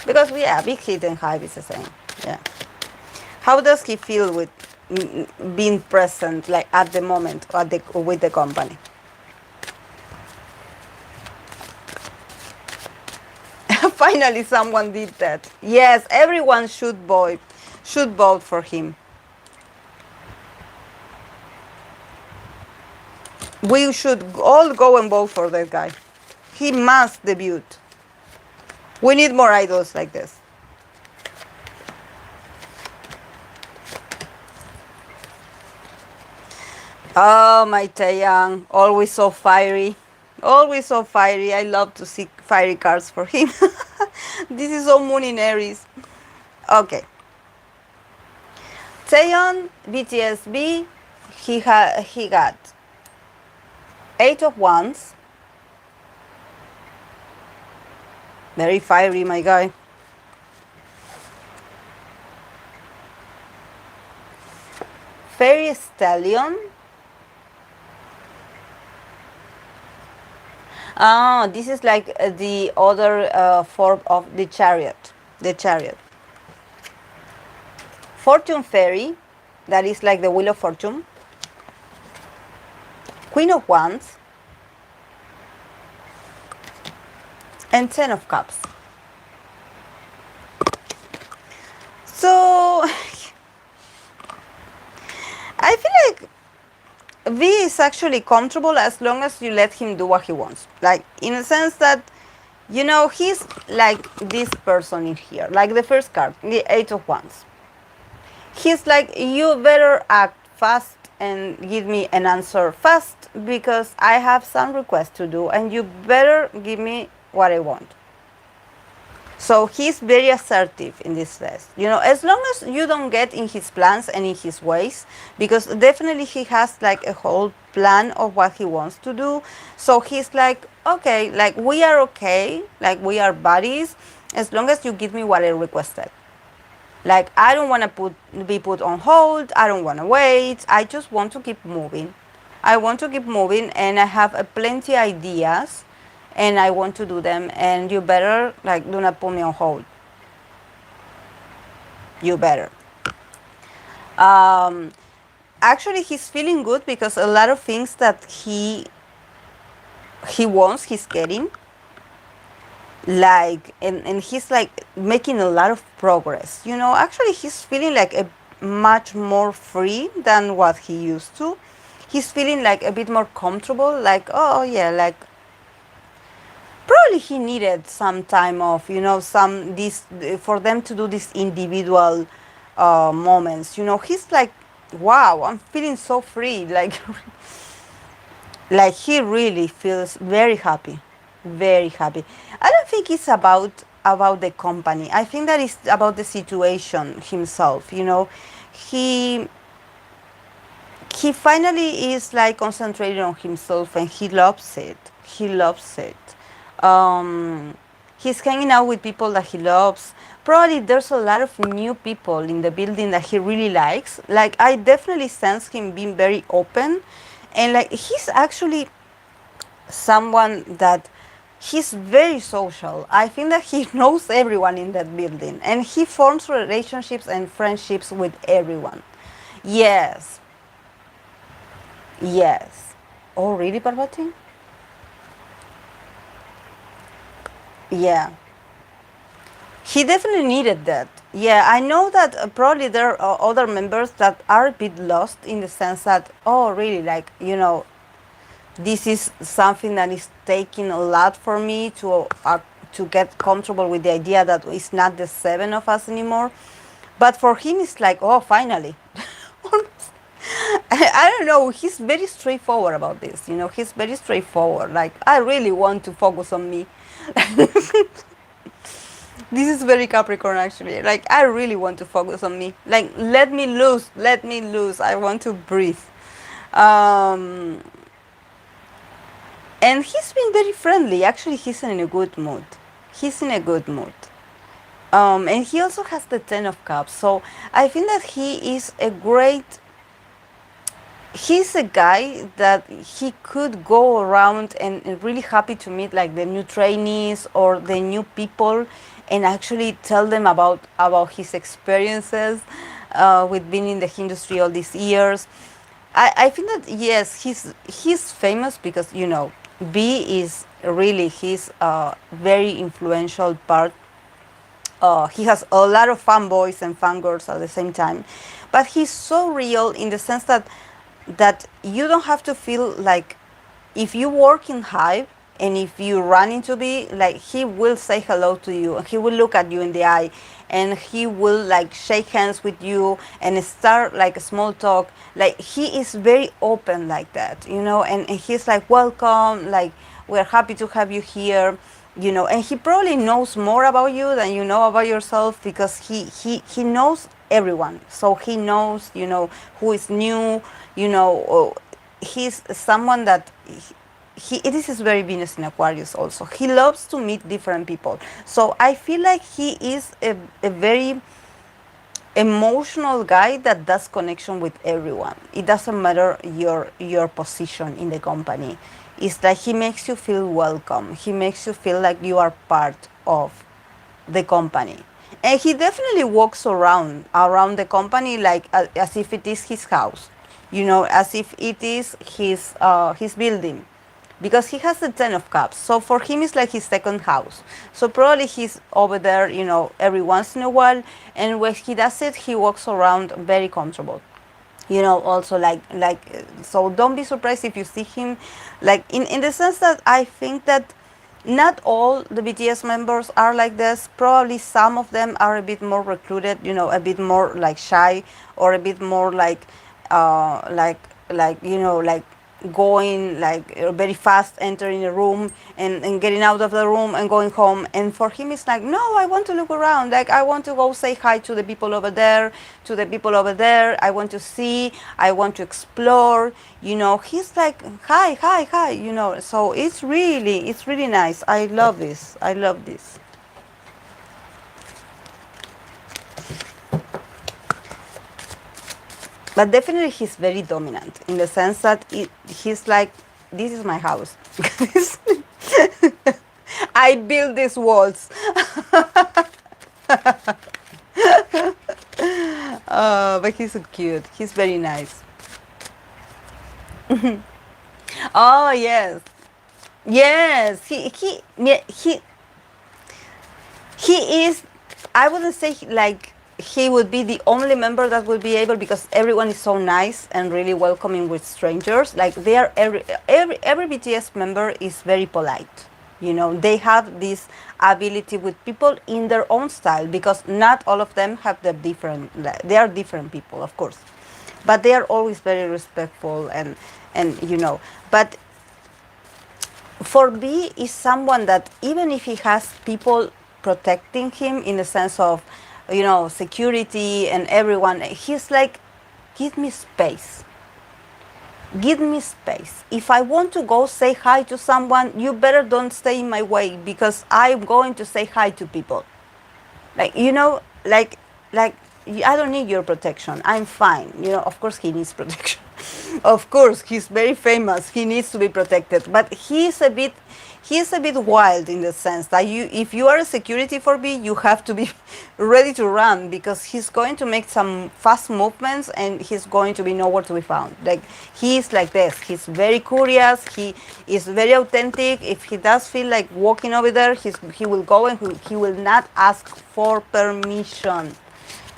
Because yeah, Big Hit and Hive is the same. Yeah. How does he feel with being present, like at the moment, with the company? Finally, someone did that. Yes, everyone should vote for him. We should all go and vote for that guy. He must debut. We need more idols like this. Oh, my Taeyang, always so fiery. Always so fiery. I love to see fiery cards for him. This is so Moon in Aries. Okay. Taeyeon, BTS V, he got 8 of Wands. Very fiery, my guy. Fairy Stallion. Ah, this is like the other form of the Chariot. The Chariot. Fortune Fairy, that is like the Wheel of Fortune. Queen of Wands. And 10 of Cups. So, I feel like V is actually comfortable as long as you let him do what he wants. Like, in a sense that, you know, he's like this person in here. Like the first card, the 8 of Wands. He's like, you better act fast and give me an answer fast because I have some requests to do and you better give me what I want. So he's very assertive in this test. You know, as long as you don't get in his plans and in his ways, because definitely he has like a whole plan of what he wants to do. So he's like, okay, like we are okay, like we are buddies, as long as you give me what I requested. Like I don't want to be put on hold. I don't want to wait. I just want to keep moving. I want to keep moving, and I have plenty ideas, and I want to do them. And you better like do not put me on hold. You better. Actually, he's feeling good because a lot of things that he wants, he's getting. Like and he's like making a lot of progress. You know, actually, he's feeling like a much more free than what he used to. He's feeling like a bit more comfortable. Like, oh yeah, like probably he needed some time off. You know, some this for them to do these individual moments. You know, he's like, wow, I'm feeling so free. Like he really feels very happy, very happy. I don't think it's about the company. I think that it's about the situation himself. You know, he finally is like concentrated on himself, and he loves it. He loves it. He's hanging out with people that he loves. Probably there's a lot of new people in the building that he really likes. Like I definitely sense him being very open, and like he's actually someone that he's very social. I think that he knows everyone in that building, and he forms relationships and friendships with everyone. Yes. Yes. Oh, really, Parvati? Yeah. He definitely needed that. Yeah, I know that probably there are other members that are a bit lost in the sense that, oh, really, like, you know, this is something that is taking a lot for me to get comfortable with the idea that it's not the 7 of us anymore. But for him, it's like, oh, finally. I don't know, he's very straightforward about this, you know, he's very straightforward. Like, I really want to focus on me. This is very Capricorn actually. Like, I really want to focus on me. Like, let me loose, let me loose. I want to breathe. Um, and he's been very friendly. Actually, he's in a good mood. He's in a good mood. And he also has the Ten of Cups. So I think that he is a great, he's a guy that he could go around and really happy to meet like the new trainees or the new people and actually tell them about his experiences with being in the industry all these years. I think that yes, he's famous because you know B is really his very influential part. He has a lot of fanboys and fangirls at the same time, but he's so real in the sense that you don't have to feel like if you work in Hive and if you run into B, like he will say hello to you and he will look at you in the eye and he will like shake hands with you and start like a small talk. Like he is very open like that, you know, and he's like, welcome, like we're happy to have you here, you know, and he probably knows more about you than you know about yourself because he knows everyone. So he knows, you know, who is new, you know, he's someone that this is very Venus in Aquarius also. He loves to meet different people. So I feel like he is a very emotional guy that does connection with everyone. It doesn't matter your position in the company. It's like he makes you feel welcome. He makes you feel like you are part of the company. And he definitely walks around the company like as if it is his house, you know, as if it is his building, because he has the Ten of Cups. So for him, it's like his second house. So probably he's over there, you know, every once in a while. And when he does it, he walks around very comfortable. You know, also so don't be surprised if you see him, like in the sense that I think that not all the BTS members are like this. Probably some of them are a bit more recluded, you know, a bit more like shy or a bit more uh, like, you know, like going like very fast entering a room and getting out of the room and going home. And for him it's like, no, I want to look around, like I want to go say hi to the people over there, to the people over there. I want to see, I want to explore, you know. He's like, hi, hi, hi, you know. So it's really nice. I love this, I love this. But definitely he's very dominant in the sense that he's like, this is my house. I built these walls. But he's so cute. He's very nice. Oh yes, yes. He is. I wouldn't say like he would be the only member that would be able, because everyone is so nice and really welcoming with strangers. Like they are every BTS member is very polite. You know, they have this ability with people in their own style, because not all of them have the different. They are different people, of course, but they are always very respectful and you know. But for B is someone that even if he has people protecting him in the sense of, you know, security and everyone, he's like, give me space. Give me space. If I want to go say hi to someone, you better don't stay in my way, because I'm going to say hi to people. Like, you know, like I don't need your protection. I'm fine. You know, of course he needs protection. Of course, he's very famous. He needs to be protected. But he's a bit wild in the sense that if you are a security for B, you have to be ready to run, because he's going to make some fast movements and he's going to be nowhere to be found. Like he's like this. He's very curious. He is very authentic. If he does feel like walking over there, he will go and he will not ask for permission.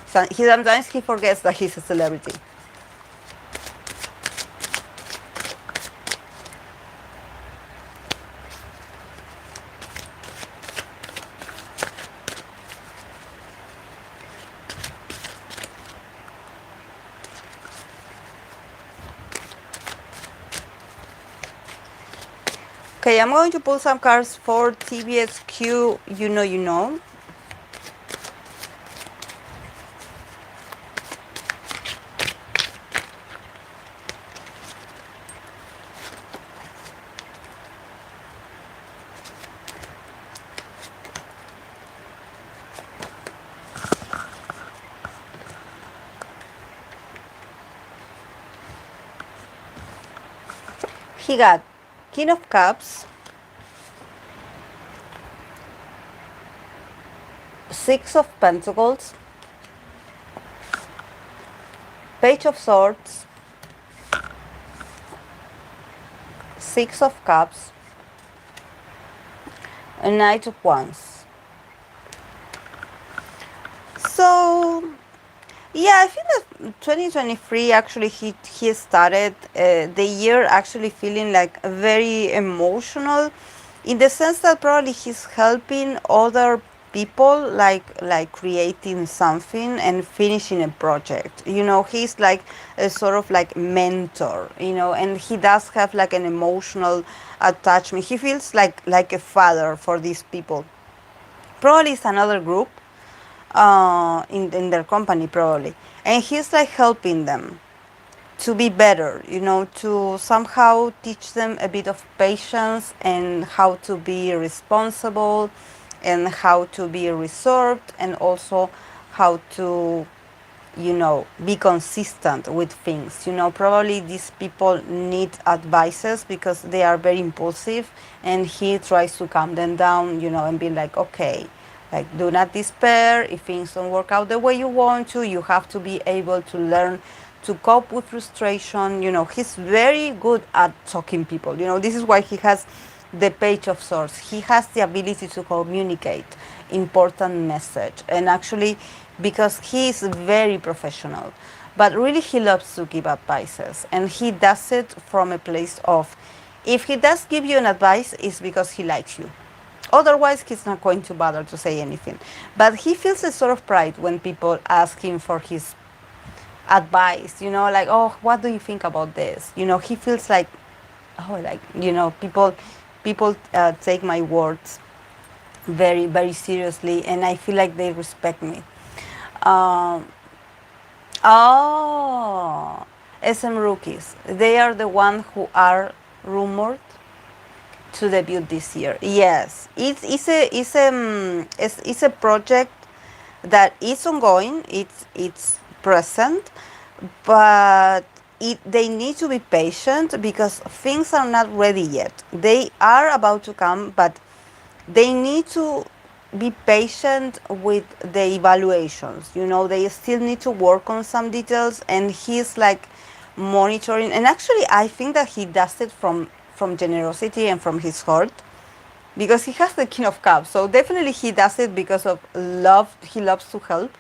So sometimes he forgets that he's a celebrity. Okay, I'm going to pull some cards for TVXQ. You know. He got King of Cups, Six of Pentacles, Page of Swords, Six of Cups, a Knight of Wands. So, yeah, I think that 2023 actually he started the year actually feeling like very emotional, in the sense that probably he's helping other people, like creating something and finishing a project. He's like a sort of like mentor. And he does have like an emotional attachment. He feels like a father for these people. Probably it's another group in their company, probably, and he's like helping them to be better, to somehow teach them a bit of patience and how to be responsible and how to be reserved, and also how to be consistent with things. Probably these people need advices because they are very impulsive, and he tries to calm them down, and be like, okay, like, do not despair. If things don't work out the way you want to, you have to be able to learn to cope with frustration. He's very good at talking people. This is why he has the Page of Swords. He has the ability to communicate important message, and actually, because he is very professional, but really he loves to give advices, and he does it from a place of, if he does give you an advice, it's because he likes you. Otherwise, he's not going to bother to say anything. But he feels a sort of pride when people ask him for his advice, like, oh, what do you think about this? He feels like, oh, like, people take my words very, very seriously, and I feel like they respect me. Um, oh, SM rookies. They are the ones who are rumored to debut this year. Yes, it's a project that is ongoing. It's present, but they need to be patient because things are not ready yet. They are about to come, but they need to be patient with the evaluations. They still need to work on some details, and he's like monitoring. And actually, I think that he does it from generosity and from his heart, because he has the King of Cups. So definitely he does it because of love. He loves to help.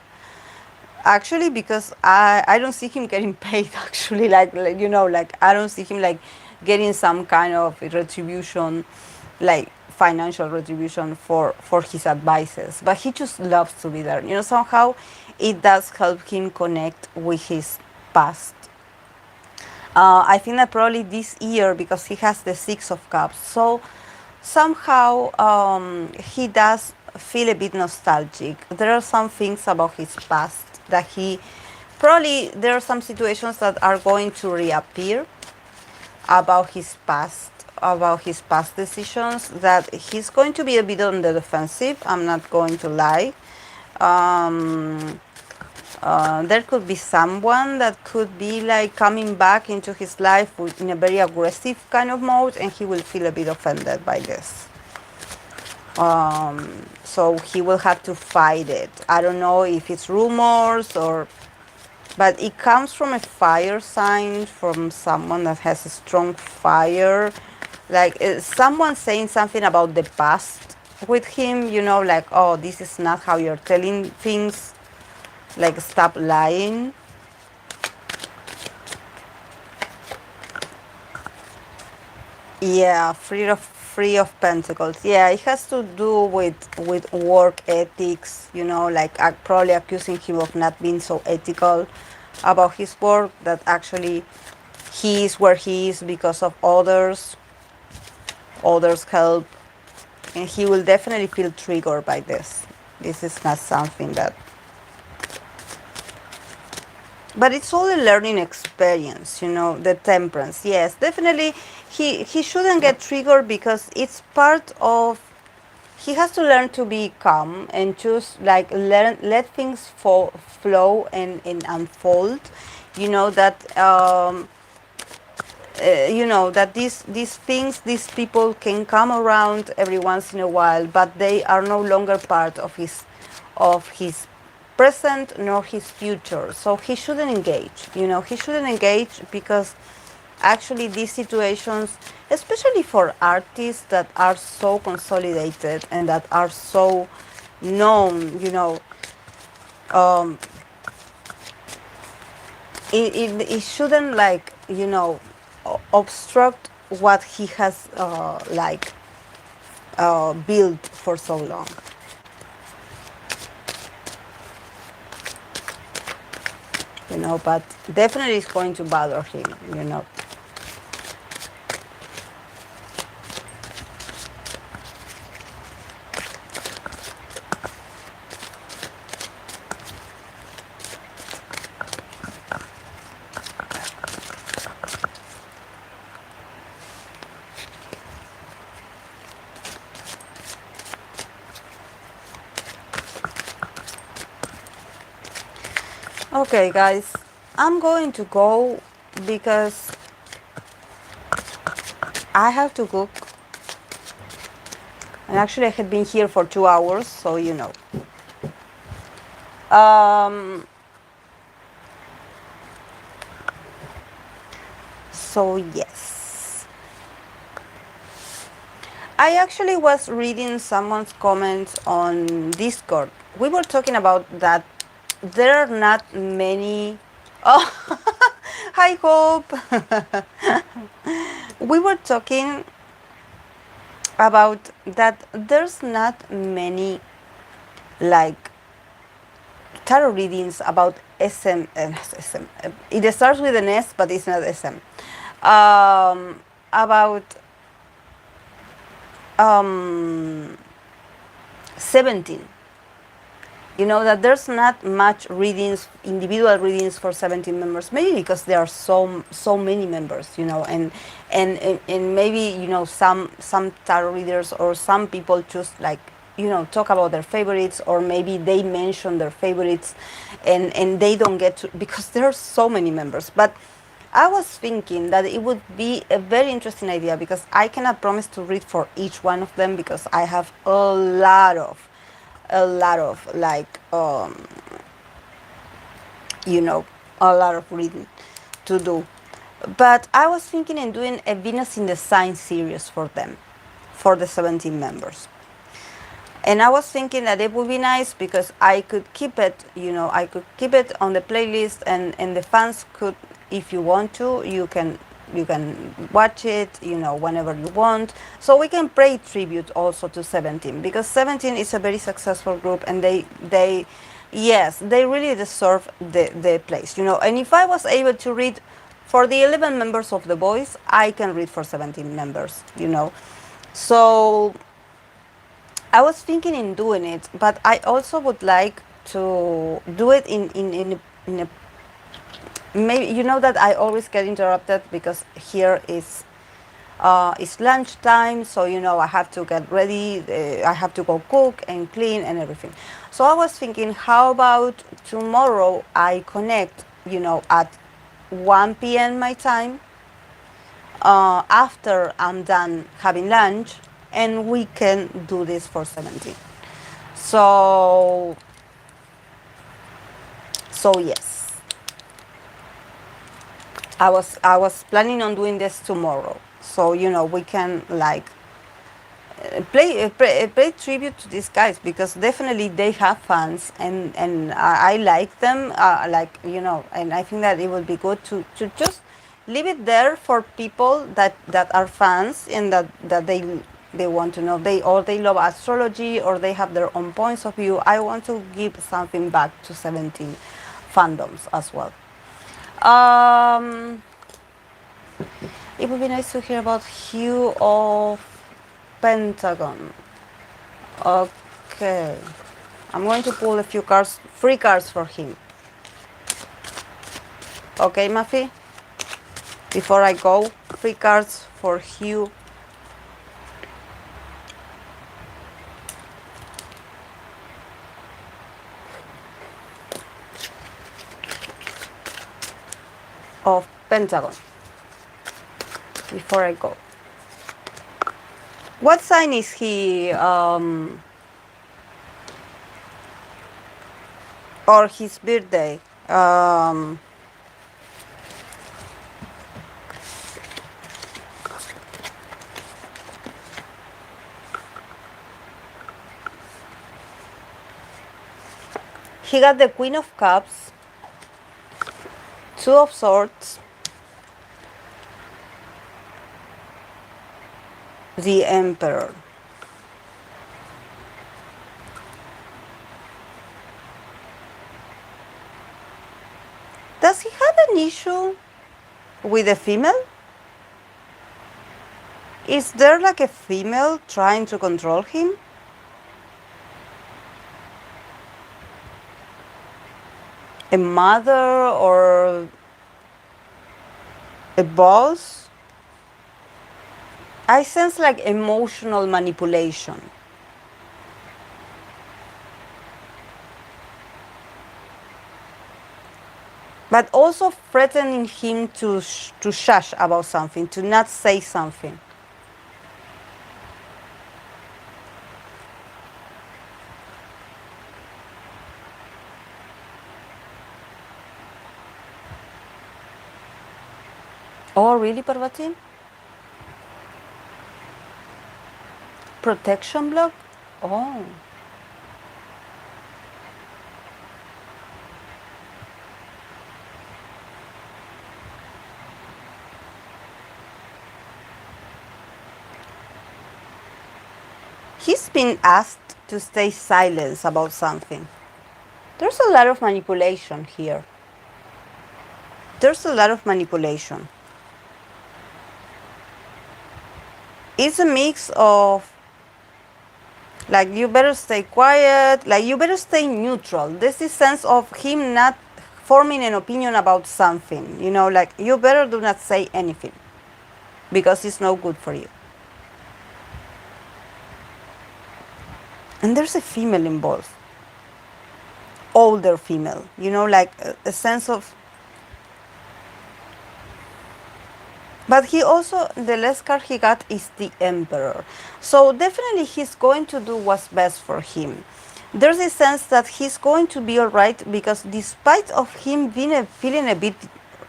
Actually, because I don't see him getting paid. Actually, like I don't see him like getting some kind of retribution, like financial retribution for his advices. But he just loves to be there. Somehow it does help him connect with his past. I think that probably this year, because he has the Six of Cups, so somehow he does feel a bit nostalgic. There are some things about his past that there are some situations that are going to reappear about his past decisions, that he's going to be a bit on the defensive. I'm not going to lie. There could be someone that could be like coming back into his life in a very aggressive kind of mode, and he will feel a bit offended by this. So he will have to fight it. I don't know if it's rumors but it comes from a fire sign, from someone that has a strong fire. Like someone saying something about the past with him, like, oh, this is not how you're telling things. Like, stop lying. Yeah, free of pentacles. Yeah, it has to do with work ethics. Like probably accusing him of not being so ethical about his work. That actually he is where he is because of others. others help, and he will definitely feel triggered by this. This is not something that, but it's all a learning experience, you know. The temperance, yes, definitely. He shouldn't get triggered because it's part of, he has to learn to be calm and just like learn, let things flow and unfold, you know, that you know that these things, these people can come around every once in a while, but they are no longer part of his present nor his future. So he shouldn't engage, you know, he shouldn't engage because actually these situations, especially for artists that are so consolidated and that are so known, you know, um, it shouldn't, like, you know, obstruct what he has like built for so long, you know. But definitely it's going to bother him, you know. Okay, guys, I'm going to go because I have to cook. And actually, I had been here for 2 hours, so you know. Um, so, yes. I actually was reading someone's comments on Discord. We were talking about that there are not many. Oh, hi, Hope. We were talking about that there's not many, like, tarot readings about SM. It starts with an S, but it's not SM. About um, 17. You know that there's not much readings, individual readings for 17 members, maybe because there are so many members, you know, and maybe, you know, some tarot readers or some people just, like, you know, talk about their favorites, or maybe they mention their favorites and they don't get to, because there are so many members. But I was thinking that it would be a very interesting idea, because I cannot promise to read for each one of them because I have a lot of like you know, a lot of reading to do. But I was thinking in doing a Venus in the Sign series for them, for the 17 members. And I was thinking that it would be nice because I could keep it, you know, I could keep it on the playlist, and the fans could, if you want to, you can watch it, you know, whenever you want. So we can pay tribute also to 17, because 17 is a very successful group, and they yes, they really deserve the place, you know. And if I was able to read for the 11 members of The Voice, I can read for 17 members, you know. So I was thinking in doing it, but I also would like to do it in a maybe, you know, that I always get interrupted because here is it's lunchtime, so you know I have to get ready. I have to go cook and clean and everything. So I was thinking, how about tomorrow I connect, you know, at 1 p.m. my time, after I'm done having lunch, and we can do this for 17. So, so yes, I was planning on doing this tomorrow. So you know we can, like, pay tribute to these guys, because definitely they have fans, and I like them, like, you know, and I think that it would be good to just leave it there for people that are fans, and that they want to know, they love astrology, or they have their own points of view. I want to give something back to 17 fandoms as well. um, it would be nice to hear about Hue of Pentagon. Okay. I'm going to pull a few cards, free cards for him. Okay, Mafi? Before I go, free cards for Hugh. Of Pentagon. Before I go. What sign is he? Or his birthday? He got the Queen of Cups, Two of Swords, the Emperor. Does he have an issue with a female? Is there like a female trying to control him? A mother or a boss? I sense like emotional manipulation. But also threatening him to shush about something, to not say something. Oh, really, Parvati? Protection block? Oh. He's been asked to stay silent about something. There's a lot of manipulation here. There's a lot of manipulation. It's a mix of like you better stay quiet, like you better stay neutral. There's this sense of him not forming an opinion about something, you know, like you better do not say anything because it's no good for you. And there's a female involved, older female, you know, like a sense of. But he also, the last card he got is the Emperor. So definitely he's going to do what's best for him. There's a sense that he's going to be all right because despite of him being feeling a bit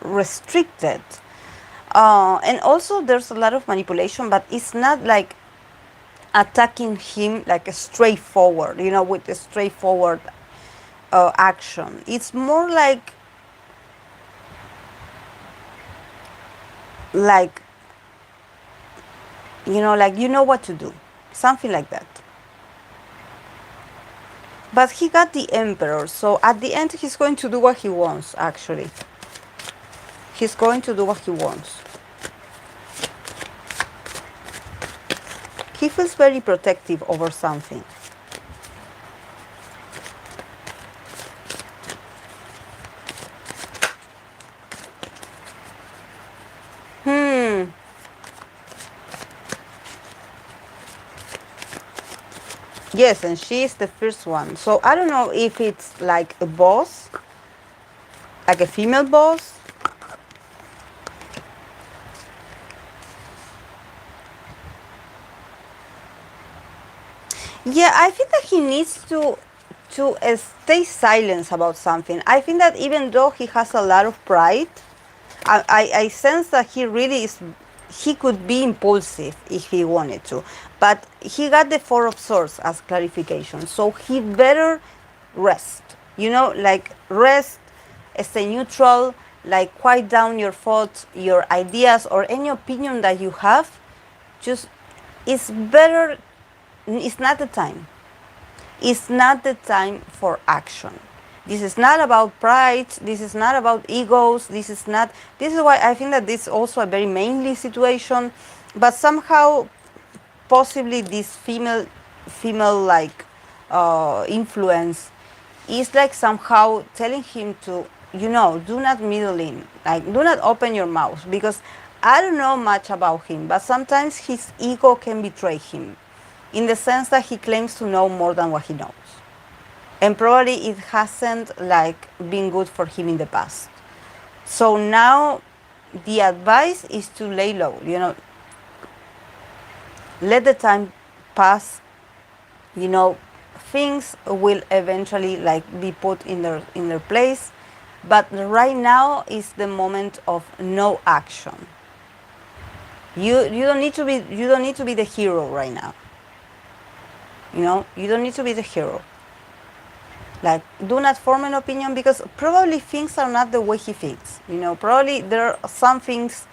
restricted, and also there's a lot of manipulation, but it's not like attacking him like a straightforward, you know, with a straightforward action. It's more like you know what to do, something like that. But he got the Emperor, so at the end he's going to do what he wants. Actually, he's going to do what he wants. He feels very protective over something. Yes, and she is the first one. So I don't know if it's like a boss, like a female boss. Yeah, I think that he needs to stay silent about something. I think that even though he has a lot of pride, I sense that he really is. He could be impulsive if he wanted to, but he got the Four of Swords as clarification, so he better rest. You know, like rest, stay neutral, like quiet down your thoughts, your ideas, or any opinion that you have. Just, it's better. It's not the time. It's not the time for action. This is not about pride. This is not about egos. This is why I think that this is also a very mainly situation. But somehow possibly this female like influence is like somehow telling him to, do not meddle in, like do not open your mouth, because I don't know much about him, but sometimes his ego can betray him in the sense that he claims to know more than what he knows. And probably it hasn't like been good for him in the past. So now the advice is to lay low, let the time pass, things will eventually like be put in their place, but right now is the moment of no action. You don't need to be the hero right now. You don't need to be the hero. Like, do not form an opinion, because probably things are not the way he thinks. Probably there are some things.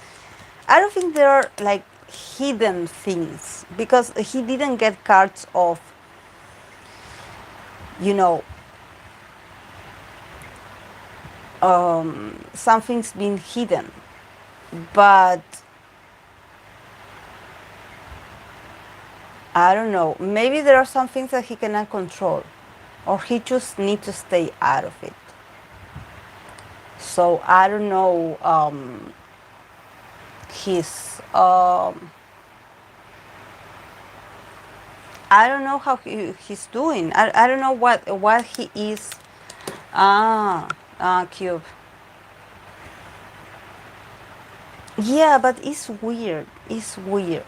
I don't think there are like hidden things, because he didn't get cards of, something's been hidden, but I don't know. Maybe there are some things that he cannot control, or he just needs to stay out of it. So I don't know. His I don't know how he's doing. I don't know what he is. Cube. Yeah, but it's weird. It's weird.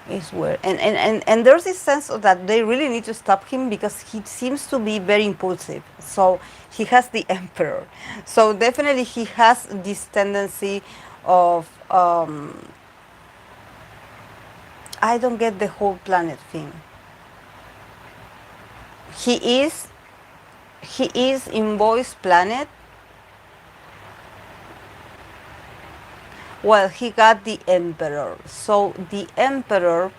It's weird. And there's this sense of that they really need to stop him, because he seems to be very impulsive. So he has the emperor. So definitely he has this tendency of I don't get the whole planet thing. He is in Boy's planet. Well, he got the emperor. So the emperor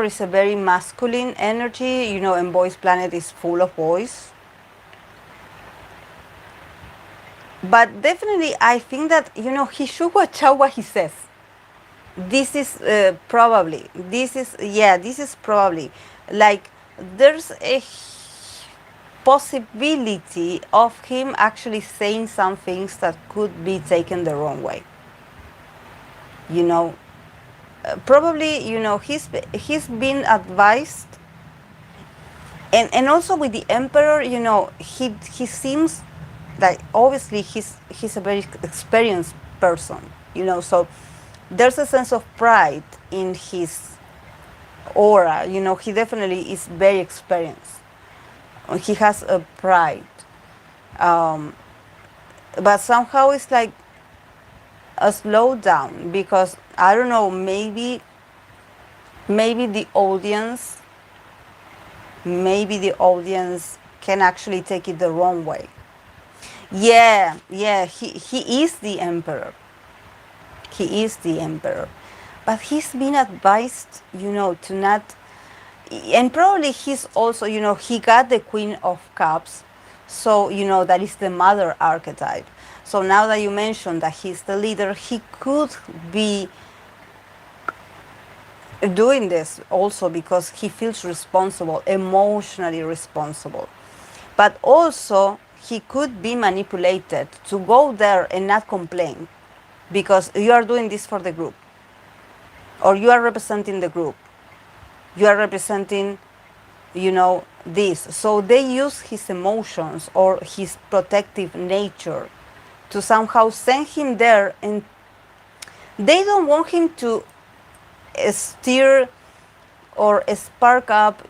is a very masculine energy, and Boy's planet is full of boys. But definitely I think that, he should watch out what he says. This is probably like there's a possibility of him actually saying some things that could be taken the wrong way. Probably, he's been advised, and also with the emperor, he seems like, obviously he's a very experienced person, so there's a sense of pride in his aura. He definitely is very experienced. He has a pride, but somehow it's like a slowdown, because I don't know, maybe the audience can actually take it the wrong way. Yeah, he is the emperor. He is the emperor, but he's been advised, to not. And probably he's also, he got the Queen of Cups, so that is the mother archetype. So now that you mentioned that he's the leader, he could be doing this also because he feels responsible, emotionally responsible. But also he could be manipulated to go there and not complain, because you are doing this for the group, or you are representing the group, you are representing, this. So they use his emotions or his protective nature to somehow send him there, and they don't want him to steer or spark up,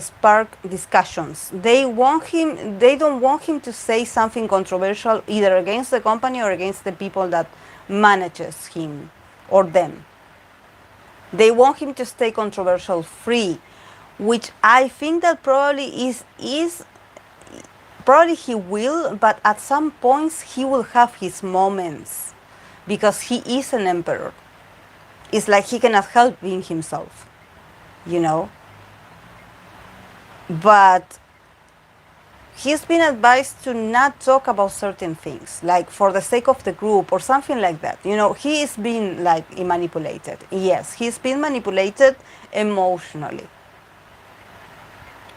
spark discussions. They don't want him to say something controversial, either against the company or against the people that manages him or them. They want him to stay controversial free, which I think that probably probably he will, but at some points he will have his moments, because he is an emperor. It's like he cannot help being himself, But he's been advised to not talk about certain things, like for the sake of the group or something like that. You know, he is being like manipulated. Yes, he's been manipulated emotionally.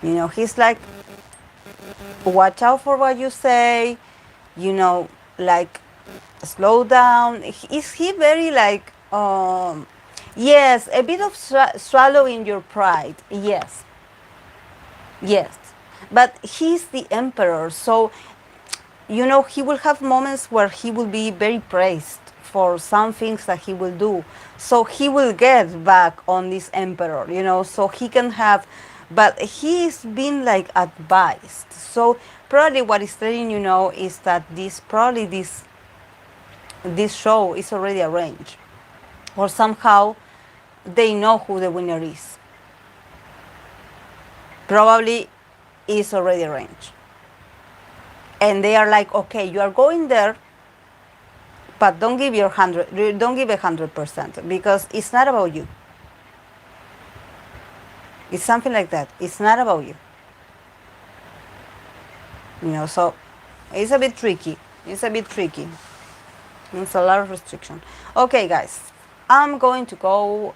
You know, he's like, watch out for what you say, you know, like, slow down. Is he very like, yes, a bit of swallowing your pride. Yes, yes. But he's the emperor, so, you know, he will have moments where he will be very praised for some things that he will do. So he will get back on this emperor, you know, so he can have, but he's been like advised. So probably what is letting you know is that this show is already arranged, or somehow they know who the winner is. Probably is already arranged. And they are like, okay, you are going there, but don't give 100%, because it's not about you. It's something like that. It's not about you. You know, so it's a bit tricky. It's a bit tricky. It's a lot of restriction. Okay, guys, I'm going to go.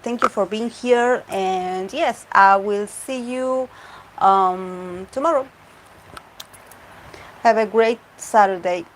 Thank you for being here, and yes, I will see you tomorrow. Have a great Saturday.